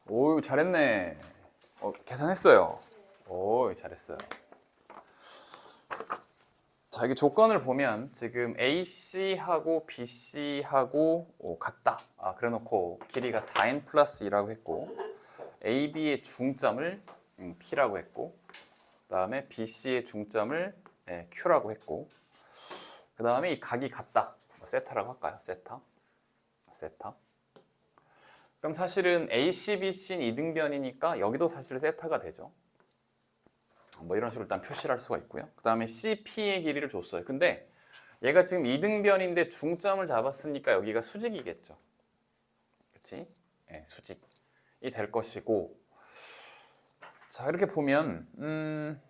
오, 잘했네. 계산했어요. 오, 잘했어요. 자, 여기 조건을 보면 지금 AC하고 BC하고 같다. 그래 놓고 길이가 4n 플러스 2라고 했고 AB의 중점을 P라고 했고 그 다음에 BC의 중점을 Q라고 했고 그 다음에 이 각이 같다. 세타라고 할까요? 세타. 그럼 사실은 AC, BC는 이등변이니까 여기도 사실 세타가 되죠. 뭐 이런 식으로 일단 표시를 할 수가 있고요. 그 다음에 CP의 길이를 줬어요. 근데 얘가 지금 이등변인데 중점을 잡았으니까 여기가 수직이겠죠. 그치? 네, 수직이 될 것이고 자 이렇게 보면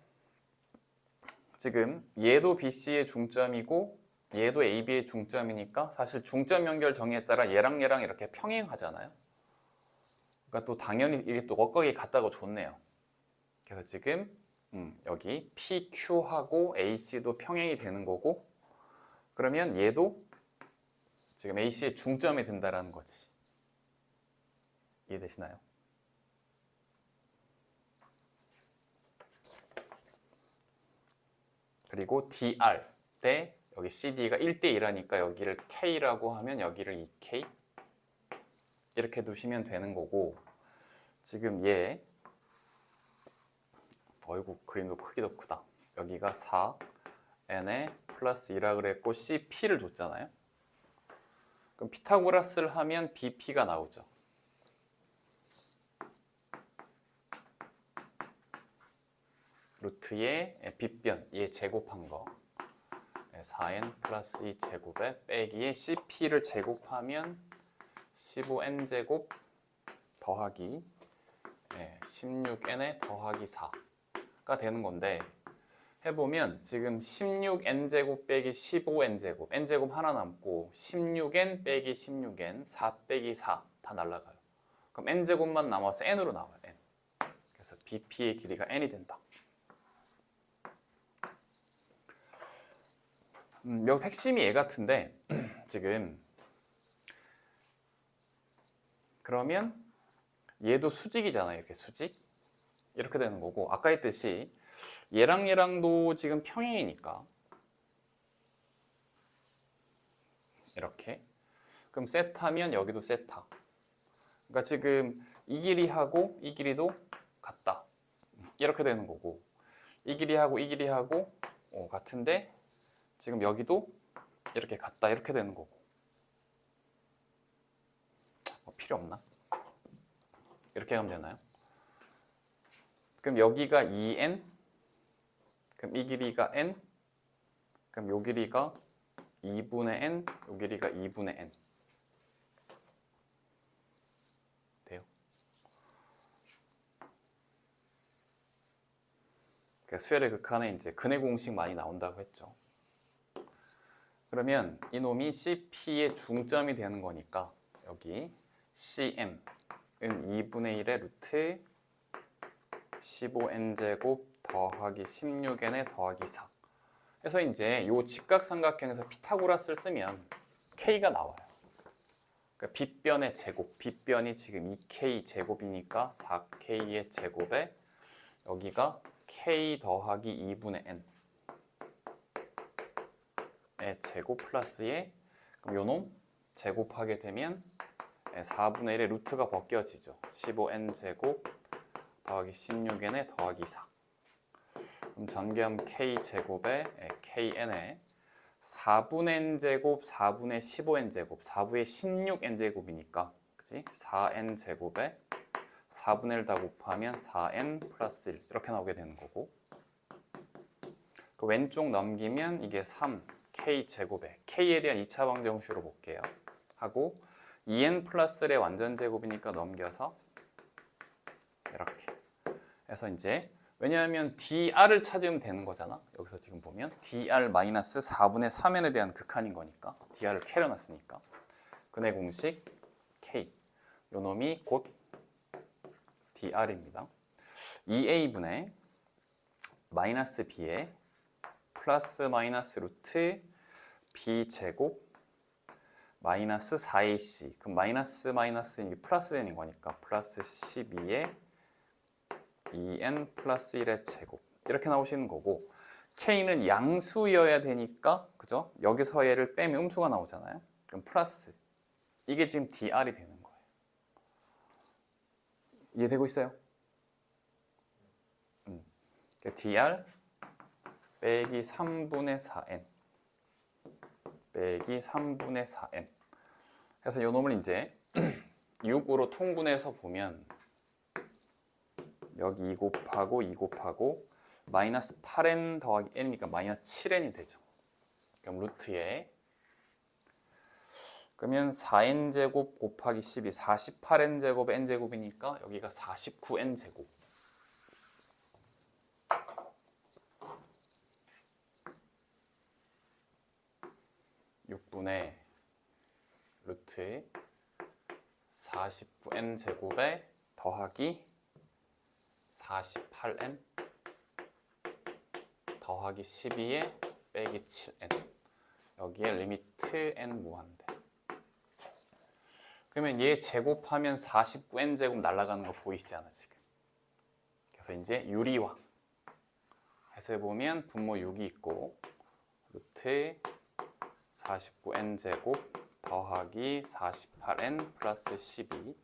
지금 얘도 BC의 중점이고 얘도 AB의 중점이니까 사실 중점 연결 정의에 따라 얘랑 이렇게 평행하잖아요. 그러니까 또 당연히 이게 또 엇각이 같다고 줬네요. 그래서 지금 여기 PQ하고 AC도 평행이 되는 거고 그러면 얘도 지금 AC의 중점이 된다라는 거지. 이해되시나요? 그리고 DR 때 여기 CD가 1대1하니까 여기를 K라고 하면 여기를 2K 이렇게 두시면 되는 거고 지금 얘 어이구 그림도 크기도 크다. 여기가 4n에 플러스 2라 그랬고 CP를 줬잖아요. 그럼 피타고라스를 하면 BP가 나오죠. 루트의 빗변 얘 제곱한 거 4n 플러스 2 제곱에 빼기에 CP를 제곱하면 15n 제곱 더하기 16n에 더하기 4가 되는 건데 해보면 지금 16n 제곱 빼기 15n 제곱 n 제곱 하나 남고 16n 빼기 16n 4 빼기 4 다 날라가요. 그럼 n 제곱만 남아서 n으로 나와요. n. 그래서 BP의 길이가 n이 된다. 여기서 핵심이 얘 같은데 지금 그러면 얘도 수직이잖아요. 이렇게 수직 이렇게 되는 거고 아까 했듯이 얘랑도 지금 평행이니까 이렇게 그럼 세타면 여기도 세타 그러니까 지금 이 길이하고 이 길이도 같다 이렇게 되는 거고 이 길이하고 같은데 지금 여기도 이렇게 같다 이렇게 되는 거고 필요 없나? 이렇게 하면 되나요? 그럼 여기가 2n 그럼 이 길이가 n 그럼 요 길이가 2분의 n 요 길이가 2분의 n 돼요. 그러니까 수열의 극한에 이제 근의 공식 많이 나온다고 했죠. 그러면 이놈이 CP의 중점이 되는 거니까 여기 CM은 2분의 1의 루트 15n제곱 더하기 16n에 더하기 4 해서 이제 요 직각삼각형에서 피타고라스를 쓰면 K가 나와요. 그러니까 빗변의 제곱, 빗변이 지금 2K 제곱이니까 4K의 제곱에 여기가 K 더하기 2분의 N의 제곱 플러스에 그럼 요놈 제곱하게 되면 4분의 1의 루트가 벗겨지죠. 15n 제곱 더하기 16n에 더하기 4 그럼 전개하면 k 제곱에 kn에 4분의 n 제곱 4분의 15n 제곱 4분의 16n 제곱이니까 그치? 4n 제곱에 4분의 1 다 곱하면 4n 플러스 1 이렇게 나오게 되는 거고 그 왼쪽 넘기면 이게 3k 제곱에 k에 대한 2차 방정식으로 볼게요. 하고 2n 플러스 1의 완전 제곱이니까 넘겨서 이렇게 해서 이제 왜냐하면 dr을 찾으면 되는 거잖아. 여기서 지금 보면 dr-4분의 3n에 대한 극한인 거니까 dr을 캐려놨으니까 근의 공식 k 요 놈이 곧 dr입니다. 2a분의 마이너스 b에 플러스 마이너스 루트 b 제곱 마이너스 4ac. 그럼 마이너스 이게 플러스 되는 거니까 플러스 12에 2n 플러스 1의 제곱. 이렇게 나오시는 거고, k는 양수여야 되니까, 그죠? 여기서 얘를 빼면 음수가 나오잖아요. 그럼 플러스. 이게 지금 dr이 되는 거예요. 이해되고 있어요? dr 빼기 3분의 4n 빼기 3분의 4n 해서 이 놈을 이제 6으로 통분해서 보면 여기 2 곱하고 2 곱하고 마이너스 8n 더하기 n이니까 마이너스 7n이 되죠. 그럼 루트에 그러면 4n제곱 곱하기 12 48n제곱 n제곱이니까 여기가 49n제곱. 6분의 루트 49n 제곱에 더하기 48n 더하기 12에 빼기 7n. 여기에 리미트 n 무한대. 그러면 얘 제곱하면 49n 제곱 날아가는 거 보이시잖아 지금. 그래서 이제 유리화 해서 해보면 분모 6이 있고 루트 49n 제곱 더하기 48n 플러스 12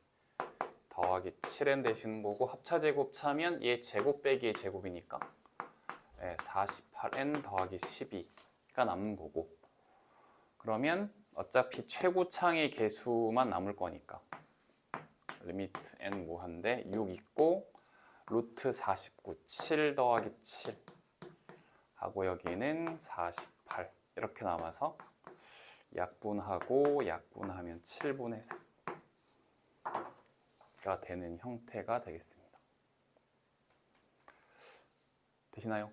더하기 7n 되시는 거고, 합차 제곱 차면 얘 제곱 빼기 얘 제곱이니까 48n 더하기 12가 남는 거고, 그러면 어차피 최고창의 개수만 남을 거니까 리미트 n 무한대 6 있고 루트 49 7 더하기 7 하고 여기는 48 이렇게 남아서 약분하고 약분하면 7분의 4가 되는 형태가 되겠습니다. 되시나요?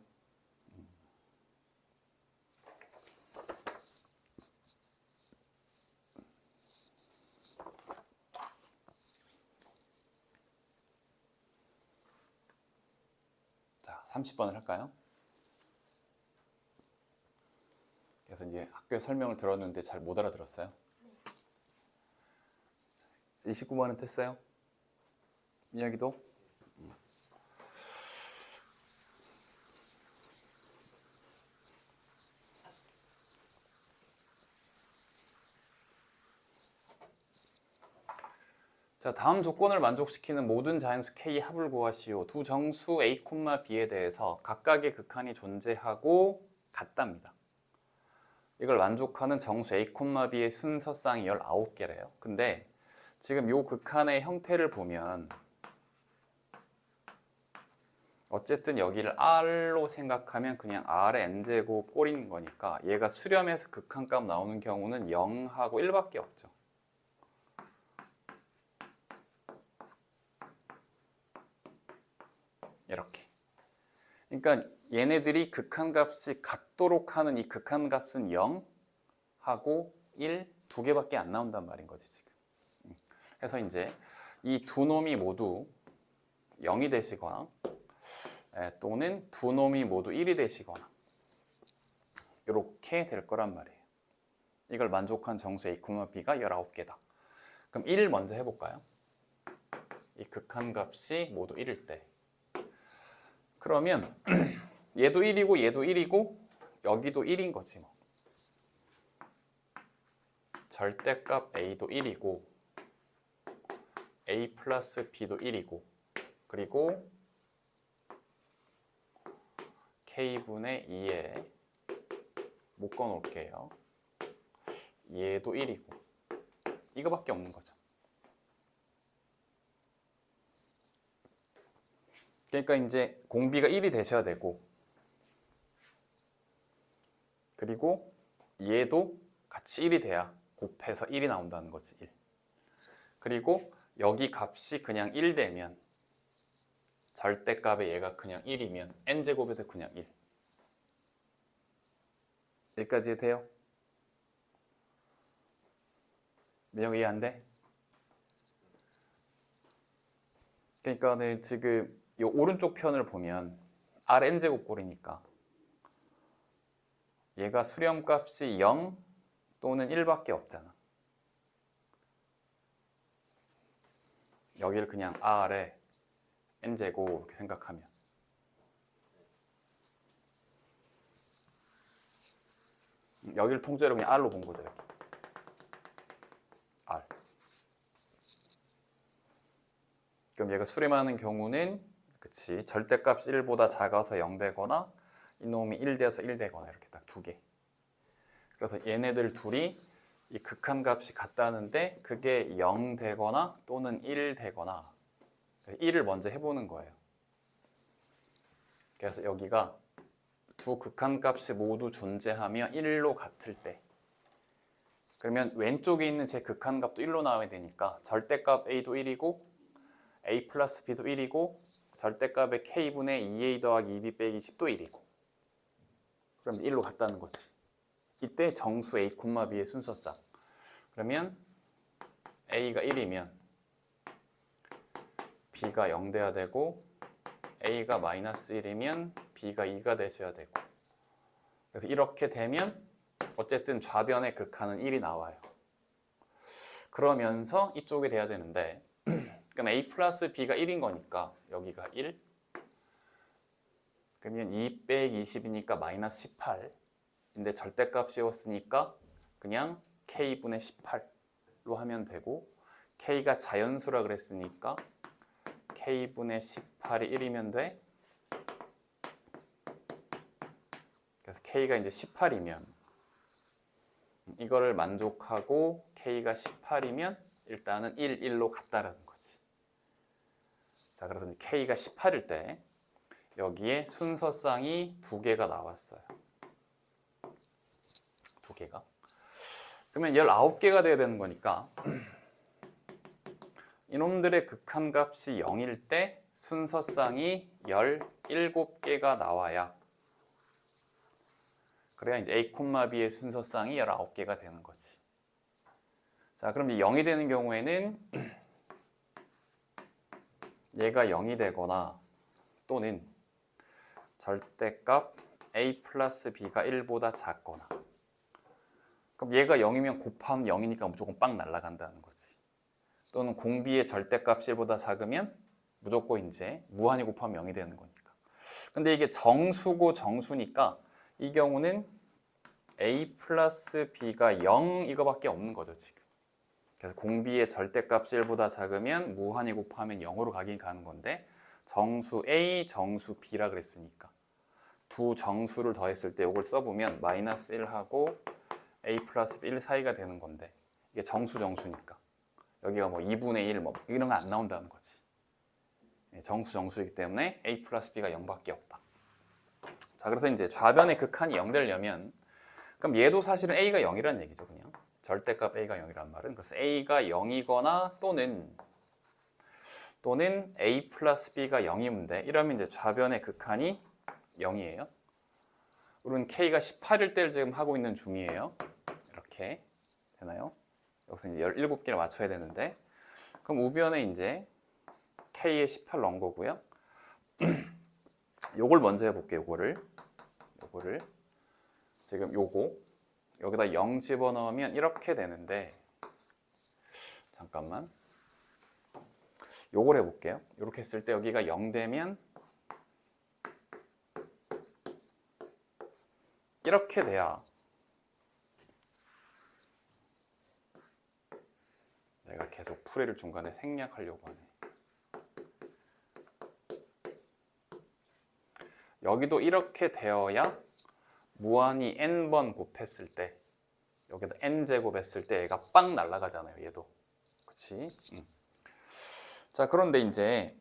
자, 30번을 할까요? 그래서 이제 학교에 설명을 들었는데 잘 못 알아들었어요? 29번은 됐어요? 이야기도? 자, 다음 조건을 만족시키는 모든 자연수 K의 합을 구하시오. 두 정수 A, B에 대해서 각각의 극한이 존재하고 같답니다. 이걸 만족하는 정수 A, B의 순서쌍이 19개래요. 근데 지금 이 극한의 형태를 보면 어쨌든 여기를 R로 생각하면 그냥 R의 N제곱 꼴인 거니까 얘가 수렴해서 극한값 나오는 경우는 0하고 1밖에 없죠. 이렇게. 그러니까 얘네들이 극한값이 같도록 하는 이 극한값은 0하고 1, 두 개밖에 안 나온단 말인 거지 지금. 그래서 이제 이 두 놈이 모두 0이 되시거나 또는 두 놈이 모두 1이 되시거나 이렇게 될 거란 말이에요. 이걸 만족한 정수 A, B가 19개다. 그럼 1 먼저 해볼까요? 이 극한값이 모두 1일 때. 그러면 얘도 1이고 얘도 1이고 여기도 1인 거지 뭐. 절대값 A도 1이고 A 플러스 B도 1이고 그리고 K분의 2에 묶어 놓을게요. 얘도 1이고 이거밖에 없는 거죠. 그러니까 이제 공비가 1이 되셔야 되고 그리고 얘도 같이 1이 돼야 곱해서 1이 나온다는 거지. 1. 그리고 여기 값이 그냥 1 되면 절대값에 얘가 그냥 1이면 n제곱에도 그냥 1. 여기까지 돼요? 내용 이해 안 돼? 그러니까 지금 이 오른쪽 편을 보면 Rn제곱 꼴이니까 얘가 수렴값이 0 또는 1밖에 없잖아. 여기를 그냥 R에 n제곱 이렇게 생각하면 여기를 통째로 그냥 R로 본 거죠. 여기 R. 그럼 얘가 수렴하는 경우는 그치 절대값 1보다 작아서 0 되거나 이놈이 1 돼서 1 되거나 이렇게 딱 두 개. 그래서 얘네들 둘이 이 극한값이 같다는데 그게 0 되거나 또는 1 되거나 1을 먼저 해보는 거예요. 그래서 여기가 두 극한값이 모두 존재하며 1로 같을 때 그러면 왼쪽에 있는 제 극한값도 1로 나와야 되니까 절대값 a도 1이고 a 플러스 b도 1이고 절대값의 k분의 2a 더하기 2b 빼기 10도 1이고 그럼 1로 같다는 거지. 이때 정수 a, b의 순서상 그러면 a가 1이면 b가 0 돼야 되고 a가 마이너스 1이면 b가 2가 되셔야 되고 그래서 이렇게 되면 어쨌든 좌변의 극한은 1이 나와요. 그러면서 이쪽이 돼야 되는데 그럼 a 플러스 b가 1인 거니까 여기가 1 그러면 2 빼기 20이니까 마이너스 18 근데 절대값이었으니까 그냥 k분의 18로 하면 되고 k가 자연수라 그랬으니까 k분의 18이 1이면 돼. 그래서 k가 이제 18이면 이거를 만족하고 k가 18이면 일단은 1, 1로 같다라는 거지. 자, 그래서 k가 18일 때 여기에 순서쌍이 두 개가 나왔어요. 두 개가. 그러면 19개가 돼야 되는 거니까 이놈들의 극한값이 0일 때 순서쌍이 17개가 나와야 그래야 이제 a, b의 순서쌍이 19개가 되는 거지. 자, 그럼 0이 되는 경우에는 얘가 0이 되거나 또는 절대값 a 플러스 b가 1보다 작거나 그럼 얘가 0이면 곱하면 0이니까 무조건 빵 날아간다는 거지. 또는 공비의 절대값 1보다 작으면 무조건 이제 무한히 곱하면 0이 되는 거니까. 근데 이게 정수고 정수니까 이 경우는 a 플러스 b가 0 이거밖에 없는 거죠 지금. 그래서 공비의 절대값 1보다 작으면 무한히 곱하면 0으로 가긴 가는 건데 정수 a, 정수 b라 그랬으니까 두 정수를 더했을 때 이걸 써보면 마이너스 1하고 a 플러스 1 사이가 되는 건데 이게 정수 정수니까 여기가 뭐 2분의 1 뭐 이런 거 안 나온다는 거지. 정수 정수이기 때문에 a 플러스 b가 0밖에 없다. 자, 그래서 이제 좌변의 극한이 0 되려면 그럼 얘도 사실은 a가 0이라는 얘기죠. 그냥 절대값 a가 0이란 말은 그래서 a가 0이거나 또는 a 플러스 b가 0이면 돼. 이러면 이제 좌변의 극한이 0이에요. 우리는 k가 18일 때를 지금 하고 있는 중이에요. 이렇게 되나요? 여기서 이제 17개를 맞춰야 되는데 그럼 우변에 이제 k에 18 넣은 거고요. 요걸 먼저 해볼게요. 요거를 지금 요거 여기다 0 집어넣으면 이렇게 되는데 잠깐만 요걸 해볼게요. 이렇게 했을 때 여기가 0 되면 이렇게 돼야 내가 계속 풀이를 중간에 생략하려고 하네. 여기도 이렇게 되어야 무한히 n번 곱했을 때 여기다 n제곱 했을 때 얘가 빵 날아가잖아요. 얘도 그치? 자, 그런데 이제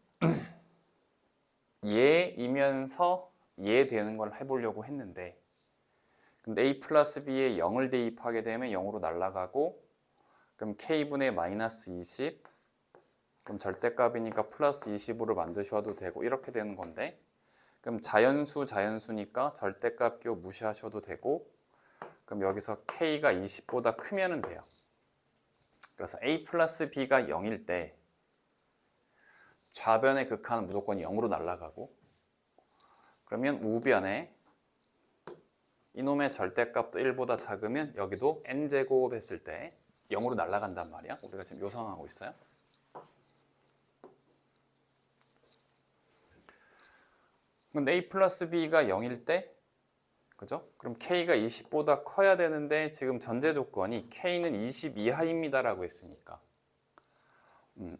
얘이면서 얘 되는 걸 해보려고 했는데 근데 a 플러스 b에 0을 대입하게 되면 0으로 날아가고 그럼 k분의 마이너스 20 그럼 절대값이니까 플러스 20으로 만드셔도 되고 이렇게 되는 건데 그럼 자연수니까 절대값 교 무시하셔도 되고 그럼 여기서 k가 20보다 크면은 돼요. 그래서 a 플러스 b가 0일 때 좌변의 극한은 무조건 0으로 날아가고 그러면 우변에 이놈의 절대값도 1보다 작으면 여기도 n제곱 했을 때 0으로 날아간단 말이야. 우리가 지금 요상하고 있어요. 근데 a 플러스 b가 0일 때, 그죠? 그럼 k가 20보다 커야 되는데 지금 전제 조건이 k는 20 이하입니다라고 했으니까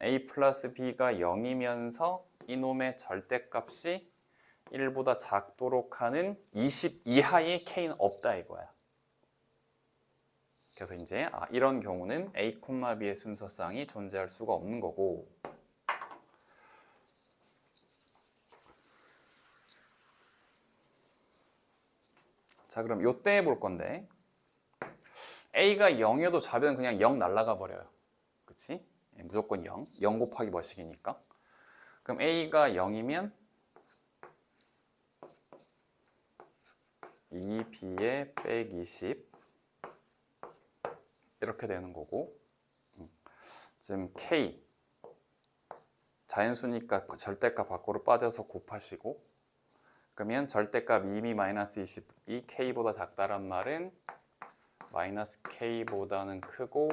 a 플러스 b가 0이면서 이놈의 절대값이 1보다 작도록 하는 20 이하의 k는 없다 이거야. 그래서 이제 이런 경우는 a, b의 순서쌍이 존재할 수가 없는 거고, 자 그럼 요때 해볼 건데 a가 0이어도 좌변은 그냥 0 날아가 버려요. 그치? 무조건 0. 0 곱하기 뭐식이니까. 그럼 a가 0이면 2b에 백 20 이렇게 되는 거고, 지금 k 자연수니까 절대값 밖으로 빠져서 곱하시고, 그러면 절대값 2b 마이너스 20이 k보다 작다란 말은 마이너스 k보다는 크고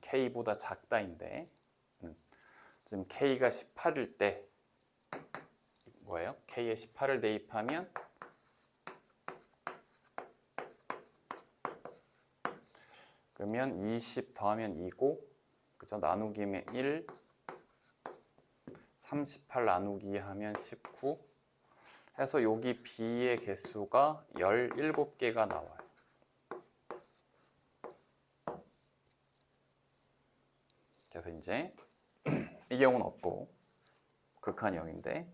k보다 작다인데, 지금 k가 18일 때 뭐예요? k에 18을 대입하면 그러면 20 더하면 2고, 그죠? 나누기면 1, 38 나누기 하면 19 해서 여기 b의 개수가 17개가 나와요. 그래서 이제 이 경우는 없고 극한 0인데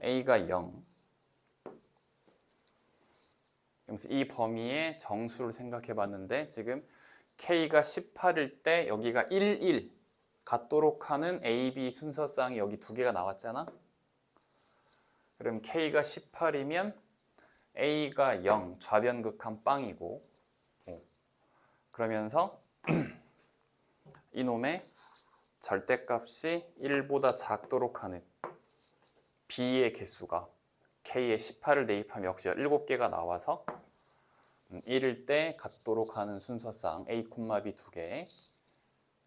a가 0, 그래서 이 범위의 정수를 생각해 봤는데 지금 k가 18일 때 여기가 1, 1 같도록 하는 a, b 순서쌍이 여기 두 개가 나왔잖아. 그럼 k가 18이면 a가 0, 좌변 극한 빵이고, 그러면서 이놈의 절대값이 1보다 작도록 하는 b의 개수가 k에 18을 대입하면 역시 7개가 나와서 1일 때 같도록 하는 순서쌍 a, b 두 개,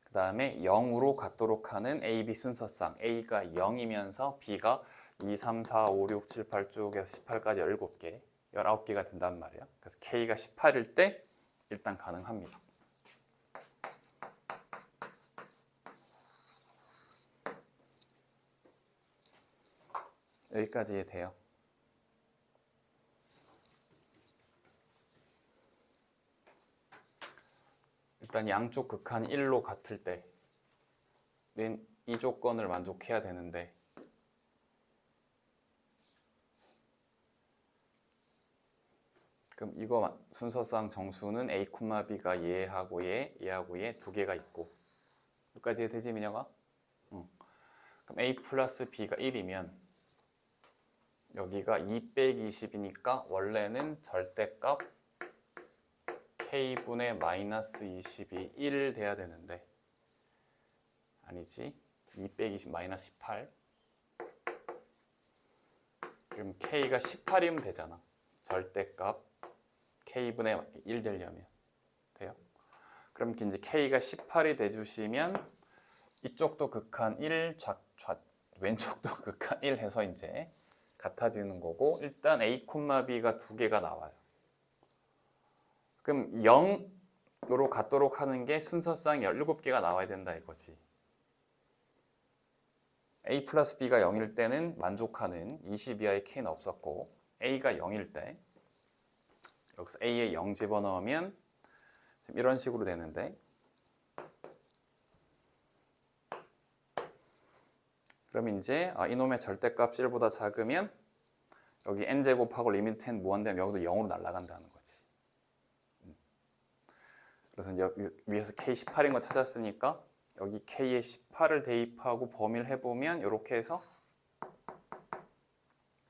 그 다음에 0으로 같도록 하는 a, b 순서쌍 a가 0이면서 b가 2, 3, 4, 5, 6, 7, 8 쭉 해서 18까지 17개, 19개가 된단 말이야. 그래서 k가 18일 때 일단 가능합니다. 여기까지 돼요. 일단 양쪽 극한이 1로 같을 때는 이 조건을 만족해야 되는데, 그럼 이거 순서상 정수는 a, b가 얘하고 얘하고 얘 두 개가 있고, 여기까지 되지 민혁아? 그럼 a 플러스 b가 1이면 여기가 2 빼기 20이니까 원래는 절대값 k분의 마이너스 20이 1 돼야 되는데, 아니지, 2 빼기 20 마이너스 18, 그럼 k가 18이면 되잖아. 절대값 k분의 1 되려면 돼요. 그럼 이제 k가 18이 돼주시면 이쪽도 극한 1, 왼쪽도 극한 1 해서 이제 같아지는 거고, 일단 a, b가 두 개가 나와요. 그럼 0으로 같도록 하는 게 순서상 17개가 나와야 된다 이거지. a 플러스 b가 0일 때는 만족하는 20 이하의 k는 없었고, a가 0일 때 여기서 a에 0 집어넣으면 지금 이런 식으로 되는데, 그럼 이제 이놈의 절대값 1보다 작으면 여기 n제곱하고 리미트 n 무한되면 여기서 0으로 날아간다는 거지. 그래서 이제 위에서 k 18인 거 찾았으니까 여기 k에 18을 대입하고 범위를 해보면 이렇게 해서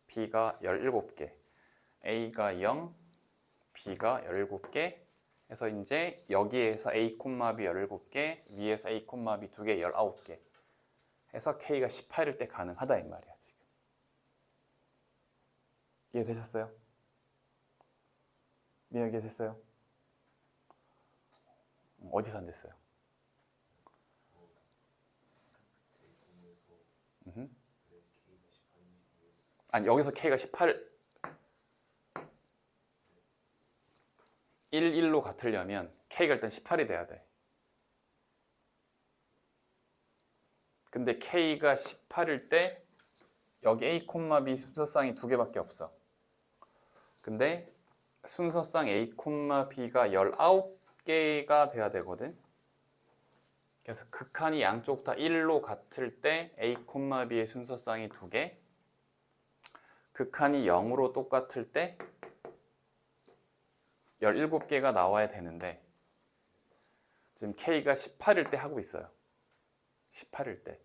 b가 17개, a가 0, b가 17개 해서 이제 여기에서 a, b 17개, 위에서 a, b 2개 19개 해서 k가 18일 때 가능하다 이 말이야 지금. 이해되셨어요? 민혁이 이해됐어요? 어디서 안 됐어요? 아니 여기서 K가 18 1, 1로 같으려면 K가 일단 18이 돼야 돼. 근데 K가 18일 때 여기 A, B 순서쌍이 두 개밖에 없어. 근데 순서쌍 A, B가 19개가 돼야 되거든. 그래서 극한이 양쪽 다 1로 같을 때 A, B의 순서쌍이 두 개, 극한이 0으로 똑같을 때 17개가 나와야 되는데 지금 K가 18일 때 하고 있어요. 18일 때.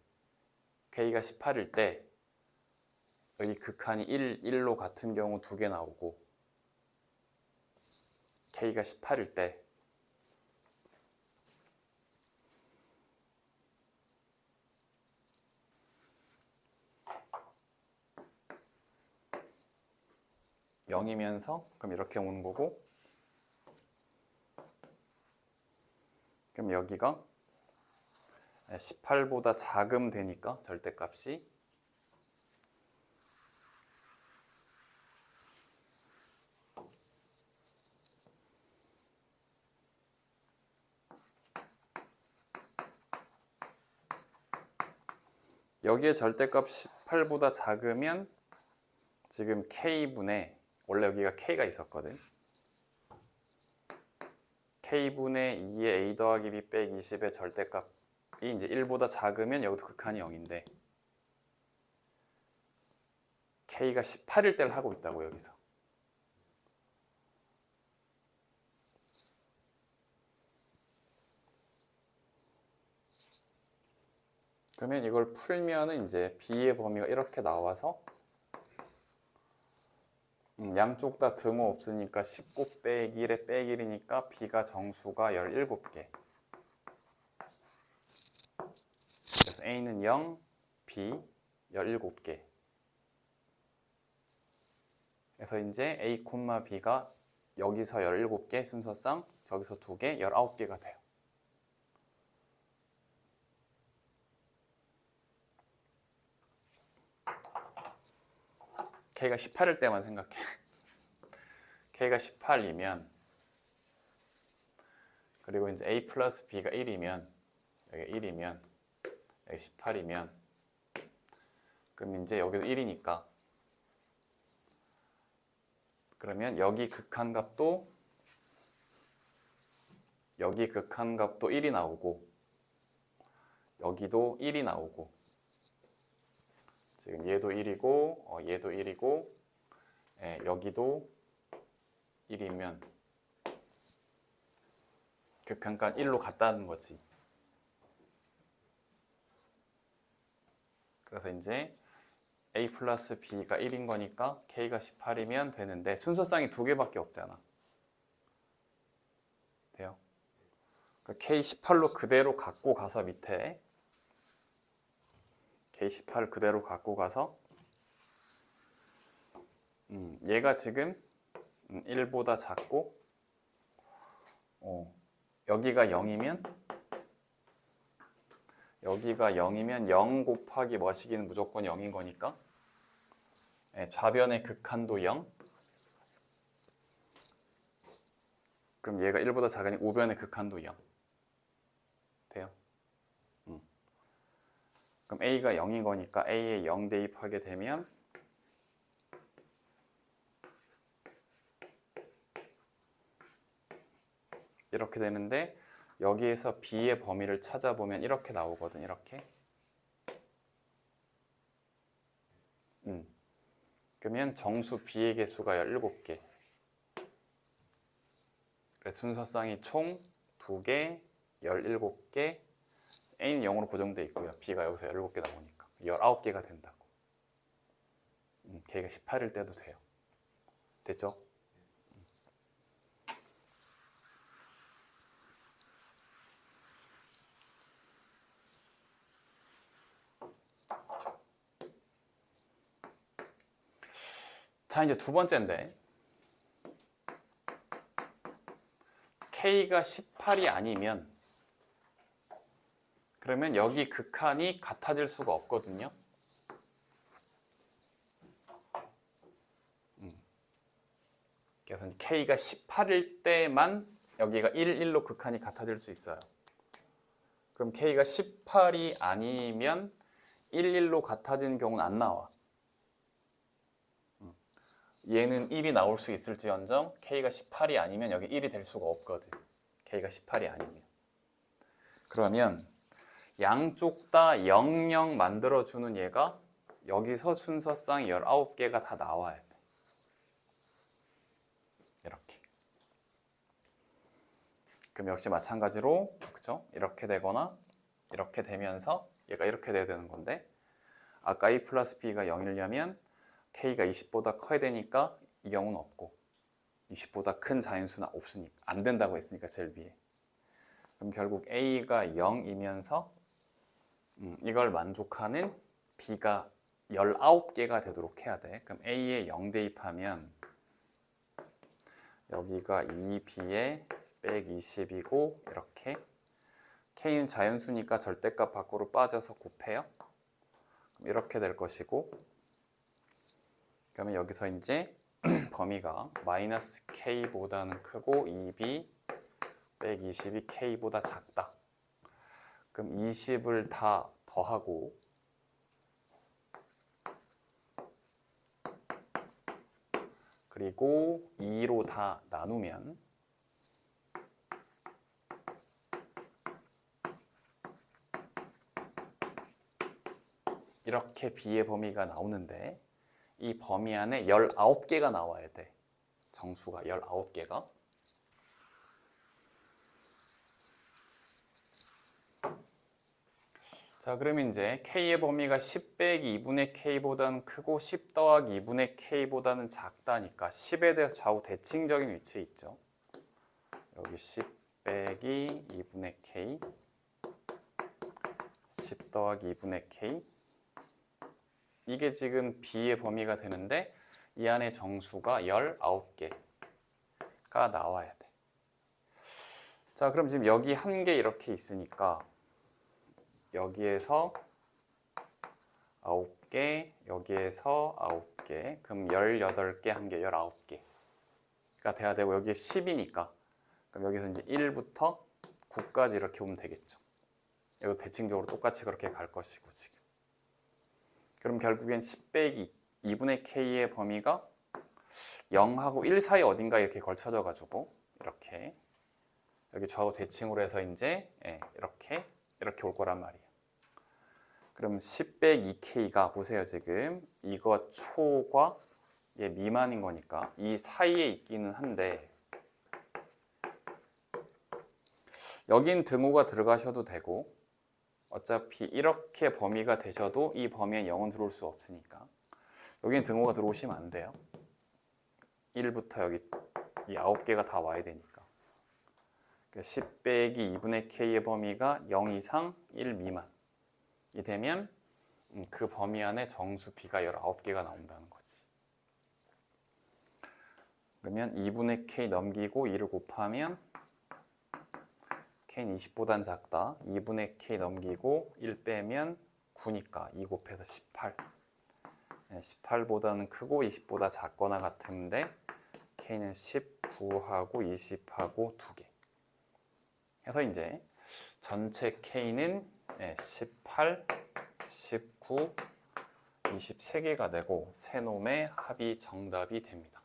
K가 18일 때 여기 극한이 1, 1로 같은 경우 두 개 나오고 K가 18일 때 (0이면서) 그럼 이렇게 오는 거고, 그럼 여기가 18보다 작으면 되니까 절대값이 여기에 절대값 18보다 작으면 지금 K분의, 원래 여기가 K가 있었거든. K분의 2의 A 더하기 B 빼기 20의 절대값이 이제 1보다 작으면 여기도 극한이 0인데 K가 18일 때를 하고 있다고 여기서. 그러면 이걸 풀면은 이제 B의 범위가 이렇게 나와서 양쪽 다 등호 없으니까 19 빼기 1에 빼기 1이니까 B가 정수가 17개. 그래서 A는 0, B 17개. 그래서 이제 A, B가 여기서 17개 순서상, 저기서 2개, 19개가 돼요. K가 18일 때만 생각해. K가 18이면, 그리고 이제 A 플러스 B가 1이면, 여기 1이면, 여기 18이면, 그럼 이제 여기도 1이니까, 그러면 여기 극한값도 1이 나오고, 여기도 1이 나오고, 지금 얘도 1이고, 얘도 1이고, 여기도 1이면 극한값 1로 같다는 거지. 그래서 이제 A 플러스 B가 1인 거니까 K가 18이면 되는데 순서쌍이 두 개밖에 없잖아. 돼요? 그러니까 K 18로 그대로 갖고 가서 밑에 K 18을 그대로 갖고 가서 얘가 지금 1보다 작고 여기가 0이면 0 곱하기 뭐시기는 무조건 0인 거니까 좌변의 극한도 0. 그럼 얘가 1보다 작으니까 우변의 극한도 0. 돼요? 그럼 A가 0인 거니까 A에 0 대입하게 되면 이렇게 되는데 여기에서 B의 범위를 찾아보면 이렇게 나오거든. 이렇게. 그러면 정수 B의 개수가 17개. 그래서 순서쌍이 총 2개, 17개. A는 0으로 고정되어 있고요. B가 여기서 17개 나오니까 19개가 된다고. K가 18일 때도 돼요. 됐죠? 자, 이제 두 번째인데 K가 18이 아니면 그러면 여기 극한이 같아질 수가 없거든요. 그래서 K가 18일 때만 여기가 1, 1로 극한이 같아질 수 있어요. 그럼 K가 18이 아니면 1, 1로 같아진 경우는 안 나와. 얘는 1이 나올 수 있을지언정 K가 18이 아니면 여기 1이 될 수가 없거든. K가 18이 아니면. 그러면 양쪽 다 00 만들어주는 얘가 여기서 순서상 19개가 다 나와야 돼. 이렇게. 그럼 역시 마찬가지로 그쵸? 이렇게 되거나 이렇게 되면서 얘가 이렇게 돼야 되는 건데 아까 A 플러스 B가 0이려면 K가 20보다 커야 되니까 이 경우는 없고 20보다 큰 자연수는 없으니까 안 된다고 했으니까 제일 위에. 그럼 결국 A가 0이면서 이걸 만족하는 B가 19개가 되도록 해야 돼. 그럼 A에 0 대입하면 여기가 2B에 120이고 이렇게 K는 자연수니까 절대값 밖으로 빠져서 곱해요. 그럼 이렇게 될 것이고 그러면 여기서 이제 범위가 마이너스 K보다는 크고 2B 120이 K보다 작다. 그럼 20을 다 더하고 그리고 2로 다 나누면 이렇게 B의 범위가 나오는데 이 범위 안에 19개가 나와야 돼. 정수가 19개가. 자, 그러면 이제 K의 범위가 10 빼기 2분의 K보다는 크고 10 더하기 2분의 K보다는 작다니까 10에 대해서 좌우 대칭적인 위치에 있죠. 여기 10 빼기 2분의 K 10 더하기 2분의 K 이게 지금 B의 범위가 되는데 이 안에 정수가 19개가 나와야 돼. 자, 그럼 지금 여기 한 개 이렇게 있으니까 여기에서 9개, 여기에서 9개, 그럼 18개, 한 개, 19개가 돼야 되고 여기에 10이니까 그럼 여기서 이제 1부터 9까지 이렇게 오면 되겠죠. 이거 대칭적으로 똑같이 그렇게 갈 것이고 지금. 그럼 결국엔 10 빼기 2분의 K의 범위가 0하고 1 사이 어딘가 이렇게 걸쳐져 가지고 이렇게 여기 좌우 대칭으로 해서 이제 이렇게 올 거란 말이에요. 그럼 10 빼기 2K가 보세요 지금 이거 초과 얘 미만인 거니까 이 사이에 있기는 한데 여긴 등호가 들어가셔도 되고 어차피 이렇게 범위가 되셔도 이 범위에 0은 들어올 수 없으니까 여기는 등호가 들어오시면 안 돼요. 1부터 여기 이 9개가 다 와야 되니까 10 빼기 2분의 K의 범위가 0 이상 1 미만이 되면 그 범위 안에 정수 B가 19개가 나온다는 거지. 그러면 2분의 K 넘기고 2를 곱하면 K는 20보단 작다. 2분의 K 넘기고 1 빼면 9니까 2 곱해서 18. 18보다는 크고 20보다 작거나 같은데 K는 19하고 20하고 2개. 해서 이제 전체 K는 18, 19, 23개가 되고 세 놈의 합이 정답이 됩니다.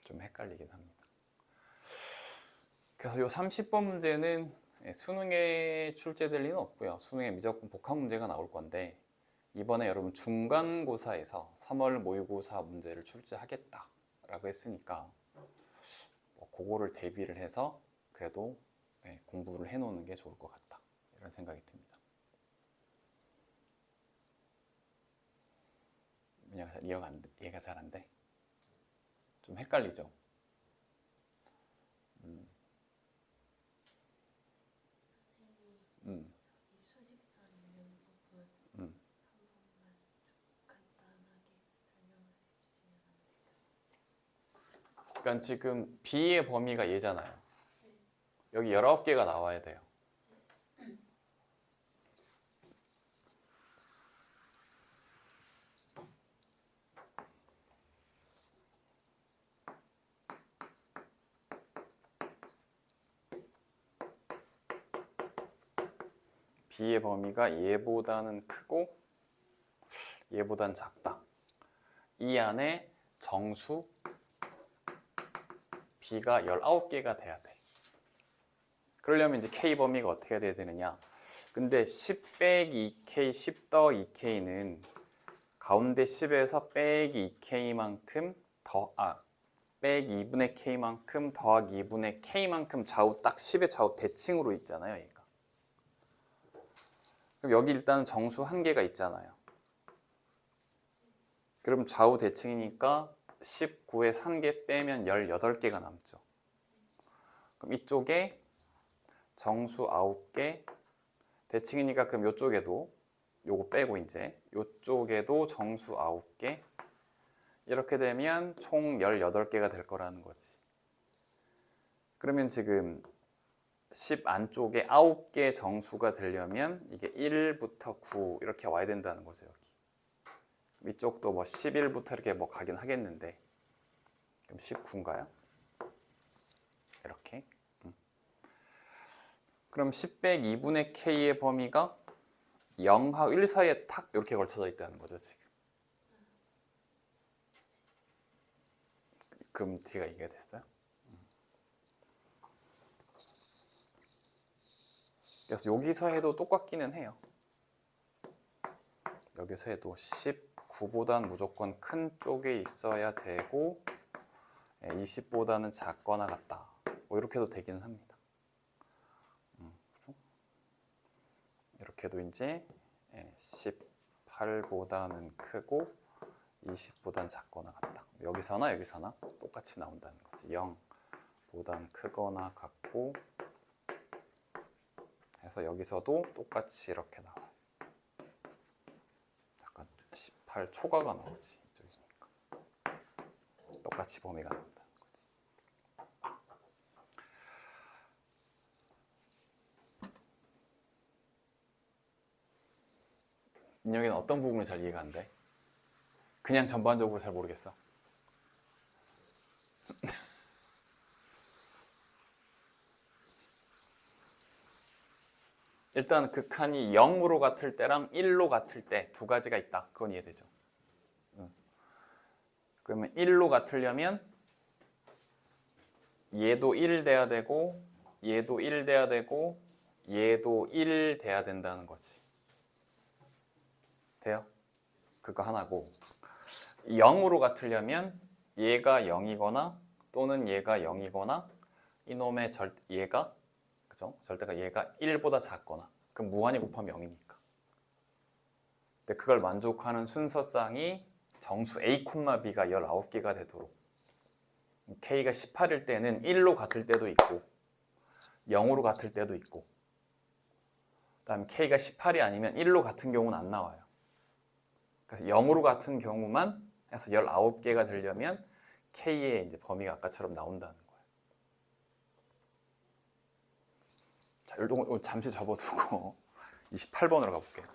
좀 헷갈리긴 합니다. 그래서 이 30번 문제는 수능에 출제될 리는 없고요. 수능에 무조건 복합 문제가 나올 건데 이번에 여러분 중간고사에서 3월 모의고사 문제를 출제하겠다라고 했으니까 그거를 대비를 해서 그래도 공부를 해놓는 게 좋을 것 같다 이런 생각이 듭니다. 이해가 잘 안 돼? 좀 헷갈리죠? 수직선 있는 부분 한 번만 간단하게 설명을 해주시면 안 될까요? 그러니까 지금 B의 범위가 얘잖아요. 여기 19개가 나와야 돼요. B의 범위가 얘보다는 크고 얘보다는 작다. 이 안에 정수 B가 19개가 돼야 돼. 그러려면 이제 K 범위가 어떻게 돼야 되느냐. 근데 10 빼기 2K, 10 더하기 2K는 가운데 10에서 빼기 2K만큼 빼기 2분의 K만큼 더하기 2분의 K만큼 좌우 딱 10의 좌우 대칭으로 있잖아요. 얘가. 그럼 여기 일단 정수 한 개가 있잖아요. 그럼 좌우 대칭이니까 19에서 한 개 빼면 18개가 남죠. 그럼 이쪽에 정수 9개 대칭이니까 그럼 이쪽에도 요거 빼고 이제 이쪽에도 정수 9개 이렇게 되면 총 18개가 될 거라는 거지. 그러면 지금 10 안쪽에 9개 정수가 되려면 이게 1부터 9 이렇게 와야 된다는 거죠. 여기 이쪽도 뭐 11부터 이렇게 뭐 가긴 하겠는데 그럼 19인가요? 이렇게 그럼 10 빼기 2분의 K의 범위가 0하고 1 사이에 탁 이렇게 걸쳐져 있다는 거죠. 지금 그럼 D가 이게 됐어요. 그래서 여기서 해도 똑같기는 해요. 여기서 해도 19보다는 무조건 큰 쪽에 있어야 되고 20보다는 작거나 같다. 뭐 이렇게 해도 되기는 합니다. 그렇죠? 이렇게 해도 이제 18보다는 크고 20보다는 작거나 같다. 여기서나 여기서나 똑같이 나온다는 거지. 0보다는 크거나 같고 해서 여기서도 똑같이 이렇게 나와요. 약간 18 초과가 나오지. 이쪽이니까. 똑같이 범위가 나온다는 거지. 인혁이는 어떤 부분이 잘 이해가 안 돼? 그냥 전반적으로 잘 모르겠어. 일단 극한이 0으로 같을 때랑 1로 같을 때 두 가지가 있다. 그건 이해되죠? 그러면 1로 같으려면 얘도 1 돼야 되고 얘도 1 돼야 되고 얘도 1 돼야 된다는 거지. 돼요? 그거 하나고 0으로 같으려면 얘가 0이거나 또는 얘가 0이거나 이놈의 얘가 그죠? 절대가 얘가 1보다 작거나 그럼 무한히 곱하면 0이니까. 근데 그걸 만족하는 순서쌍이 정수 A, B가 19개가 되도록 K가 18일 때는 1로 같을 때도 있고 0으로 같을 때도 있고 그 다음에 K가 18이 아니면 1로 같은 경우는 안 나와요. 그래서 0으로 같은 경우만 해서 19개가 되려면 K의 이제 범위가 아까처럼 나온다는 거예요. 자, 이거 잠시 접어두고 28번으로 가볼게요.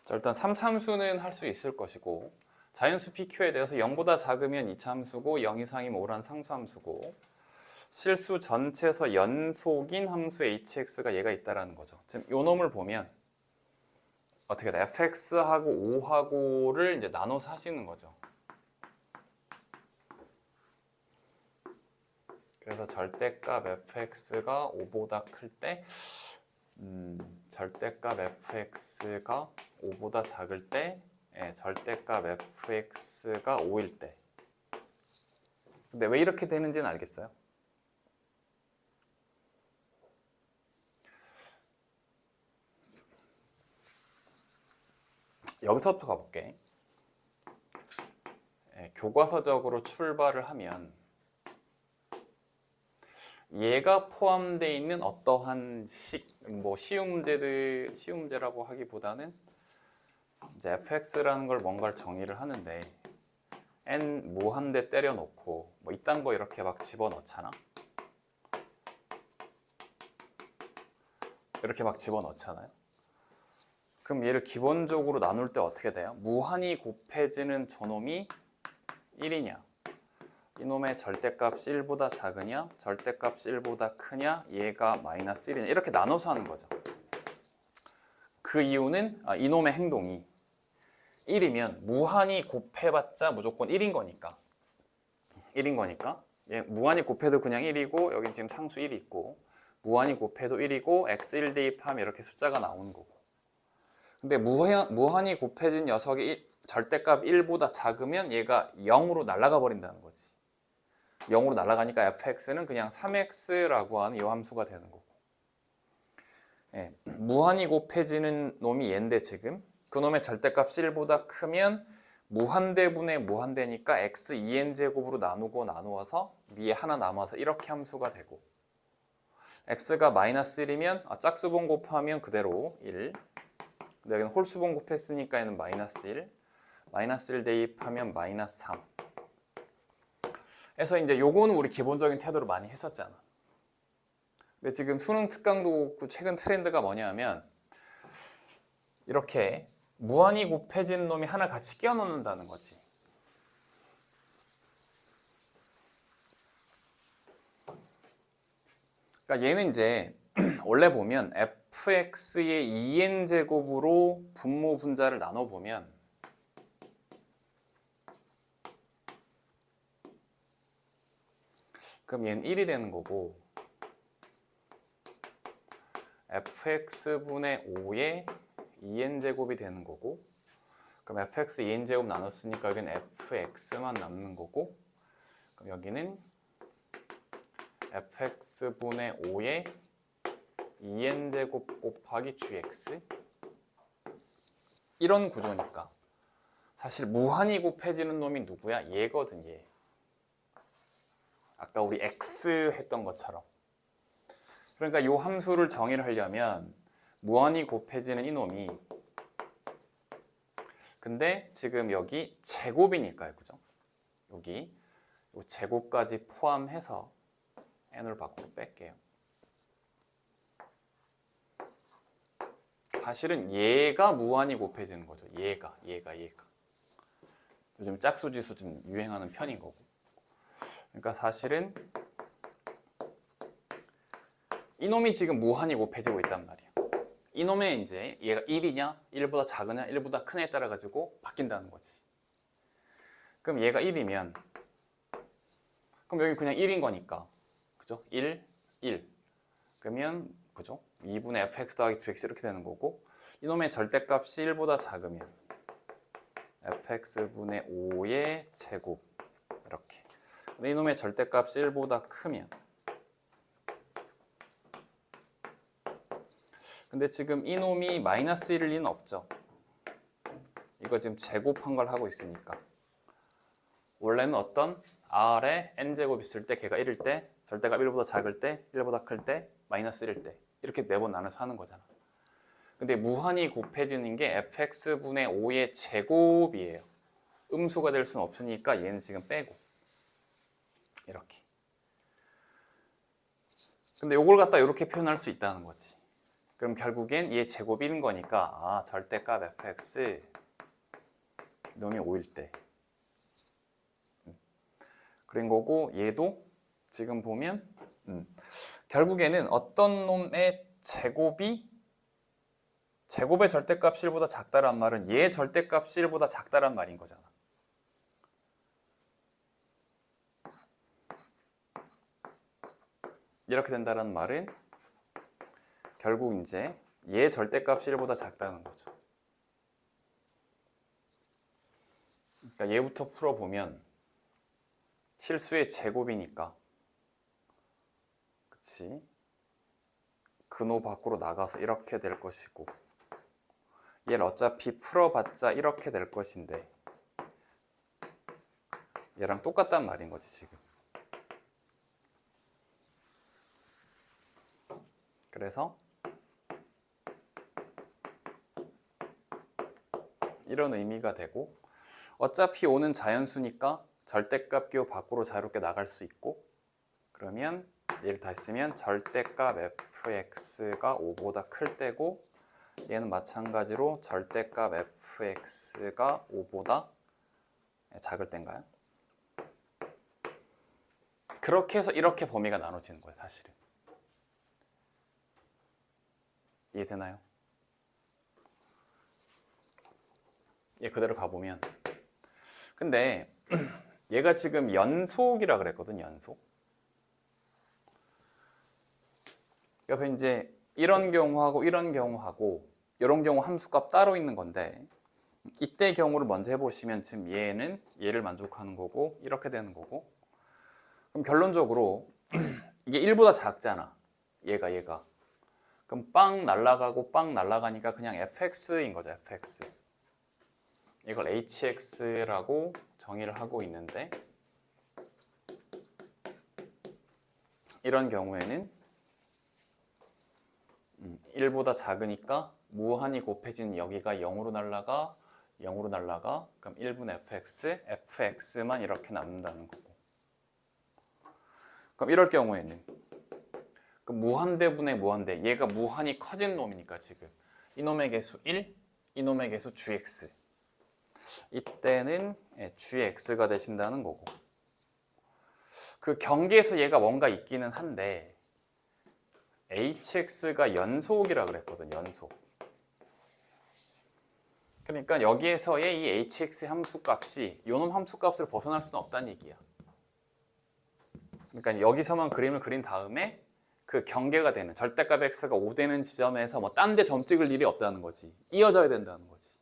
자, 일단 3참수는 할 수 있을 것이고 자연수 PQ에 대해서 0보다 작으면 2참수고 0 이상이면 오란 상수함수고 실수 전체에서 연속인 함수 hx가 얘가 있다라는 거죠. 지금 요 놈을 보면 어떻게 돼? fx하고 5하고를 이제 나눠서 하시는 거죠. 그래서 절대값 fx가 5보다 클 때 절대값 fx가 5보다 작을 때 절대값 fx가 5일 때. 근데 왜 이렇게 되는지는 알겠어요? 여기서부터 가볼게. 교과서적으로 출발을 하면 얘가 포함되어 있는 어떠한 쉬운 문제라고 하기보다는 이제 fx라는 걸 뭔가를 정의를 하는데 n 무한대 때려놓고 뭐 이딴 거 이렇게 막 집어넣잖아. 이렇게 막 집어넣잖아요. 그럼 얘를 기본적으로 나눌 때 어떻게 돼요? 무한히 곱해지는 저놈이 1이냐, 이놈의 절대값이 1보다 작으냐, 절대값이 1보다 크냐, 얘가 마이너스 1이냐, 이렇게 나눠서 하는 거죠. 그 이유는 이놈의 행동이 1이면 무한히 곱해봤자 무조건 1인 거니까. 얘 무한히 곱해도 그냥 1이고, 여긴 지금 상수 1이 있고, 무한히 곱해도 1이고, x1 대입하면 이렇게 숫자가 나오는 거고. 근데 무한히 곱해진 녀석이 절대값 1보다 작으면 얘가 0으로 날아가 버린다는 거지. 0으로 날아가니까 fx는 그냥 3x라고 하는 이 함수가 되는 거고. 예, 무한히 곱해지는 놈이 얘인데 지금 그 놈의 절대값이 1보다 크면 무한대분의 무한대니까 x 2n제곱으로 나누어서 위에 하나 남아서 이렇게 함수가 되고, x가 마이너스 1이면 짝수번 곱하면 그대로 1, 근데 여기는 홀수번 곱했으니까 얘는 마이너스 1, 마이너스 1 대입하면 마이너스 3. 그래서 이제 요거는 우리 기본적인 태도로 많이 했었잖아. 근데 지금 수능 특강도 없고 최근 트렌드가 뭐냐면 이렇게 무한히 곱해지는 놈이 하나 같이 끼워 넣는다는 거지. 그러니까 얘는 이제 원래 보면 fx의 2n제곱으로 분모 분자를 나눠보면 그럼 얘는 1이 되는 거고, fx분의 5의 2n제곱이 되는 거고, 그럼 fx 2n제곱 나눴으니까 여기는 fx만 남는 거고, 그럼 여기는 fx분의 5의 2n제곱 곱하기 gx, 이런 구조니까 사실 무한히 곱해지는 놈이 누구야? 얘거든, 얘. 아까 우리 x 했던 것처럼. 그러니까 이 함수를 정의를 하려면 무한히 곱해지는 이놈이, 근데 지금 여기 제곱이니까요, 그죠? 여기 이 제곱까지 포함해서 n을 밖으로 뺄게요. 사실은 얘가 무한히 곱해지는 거죠. 얘가. 요즘 짝수지수 좀 유행하는 편인 거고. 그러니까 사실은 이놈이 지금 무한히 곱해지고 있단 말이야. 이놈의 이제 얘가 1이냐, 1보다 작으냐, 1보다 크냐에 따라 가지고 바뀐다는 거지. 그럼 얘가 1이면 그럼 여기 그냥 1인 거니까, 그죠? 1, 1. 그러면 그죠? 2분의 fx 더하기 2x 이렇게 되는 거고, 이놈의 절대값이 1보다 작으면 fx분의 5의 제곱 이렇게. 근데 이놈의 절대값이 1보다 크면, 근데 지금 이놈이 마이너스 1일 리는 없죠. 이거 지금 제곱한 걸 하고 있으니까. 원래는 어떤 r에 n제곱 있을 때 걔가 1일 때, 절대값 1보다 작을 때, 1보다 클 때, 마이너스 1일 때 이렇게 4번 나눠서 하는 거잖아. 근데 무한히 곱해지는 게 fx분의 5의 제곱이에요. 음수가 될 수는 없으니까 얘는 지금 빼고 이렇게. 근데 이걸 갖다 이렇게 표현할 수 있다는 거지. 그럼 결국엔 얘 제곱 1인 거니까 절대값 fx 놈이 5일 때 그런 거고, 얘도 지금 보면 결국에는 어떤 놈의 제곱의 절대값이 1보다 작다란 말은 얘 절대값이 1보다 작다란 말인 거잖아. 이렇게 된다는 말은 결국 이제 얘 절대값이 1보다 작다는 거죠. 그러니까 얘부터 풀어보면 실수의 제곱이니까, 그치? 근호 밖으로 나가서 이렇게 될 것이고, 얘를 어차피 풀어봤자 이렇게 될 것인데 얘랑 똑같단 말인 거지 지금. 그래서 이런 의미가 되고, 어차피 O는 자연수니까 절대값 기호 밖으로 자유롭게 나갈 수 있고, 그러면 얘를 다시 쓰면 절대값 fx가 5보다 클 때고, 얘는 마찬가지로 절대값 fx가 5보다 작을 때인가요? 그렇게 해서 이렇게 범위가 나눠지는 거예요, 사실은. 이해되나요? 얘 그대로 가보면, 근데 얘가 지금 연속이라 그랬거든, 연속. 그래서 이제 이런 경우하고 이런 경우하고 이런 경우 함수값 따로 있는 건데, 이때 경우를 먼저 해보시면 지금 얘는 얘를 만족하는 거고 이렇게 되는 거고, 그럼 결론적으로 이게 1보다 작잖아, 얘가. 그럼 빵 날아가고 빵 날아가니까 그냥 fx인 거죠, fx. 이걸 hx라고 정의를 하고 있는데, 이런 경우에는 1보다 작으니까 무한히 곱해진 여기가 0으로 날아가, 0으로 날아가. 그럼 1분의 fx, fx만 이렇게 남는다는 거고. 그럼 이럴 경우에는 그 무한대분의 무한대, 얘가 무한히 커진 놈이니까 지금 이놈의 개수 1, 이놈의 개수 gx. 이때는 gx가 되신다는 거고, 그 경계에서 얘가 뭔가 있기는 한데 hx가 연속이라 그랬거든, 연속. 그러니까 여기에서의 이 hx 함수값이 요놈 함수값을 벗어날 수는 없다는 얘기야. 그러니까 여기서만 그림을 그린 다음에 그 경계가 되는 절대값 x가 5 되는 지점에서 뭐 딴 데 점 찍을 일이 없다는 거지. 이어져야 된다는 거지.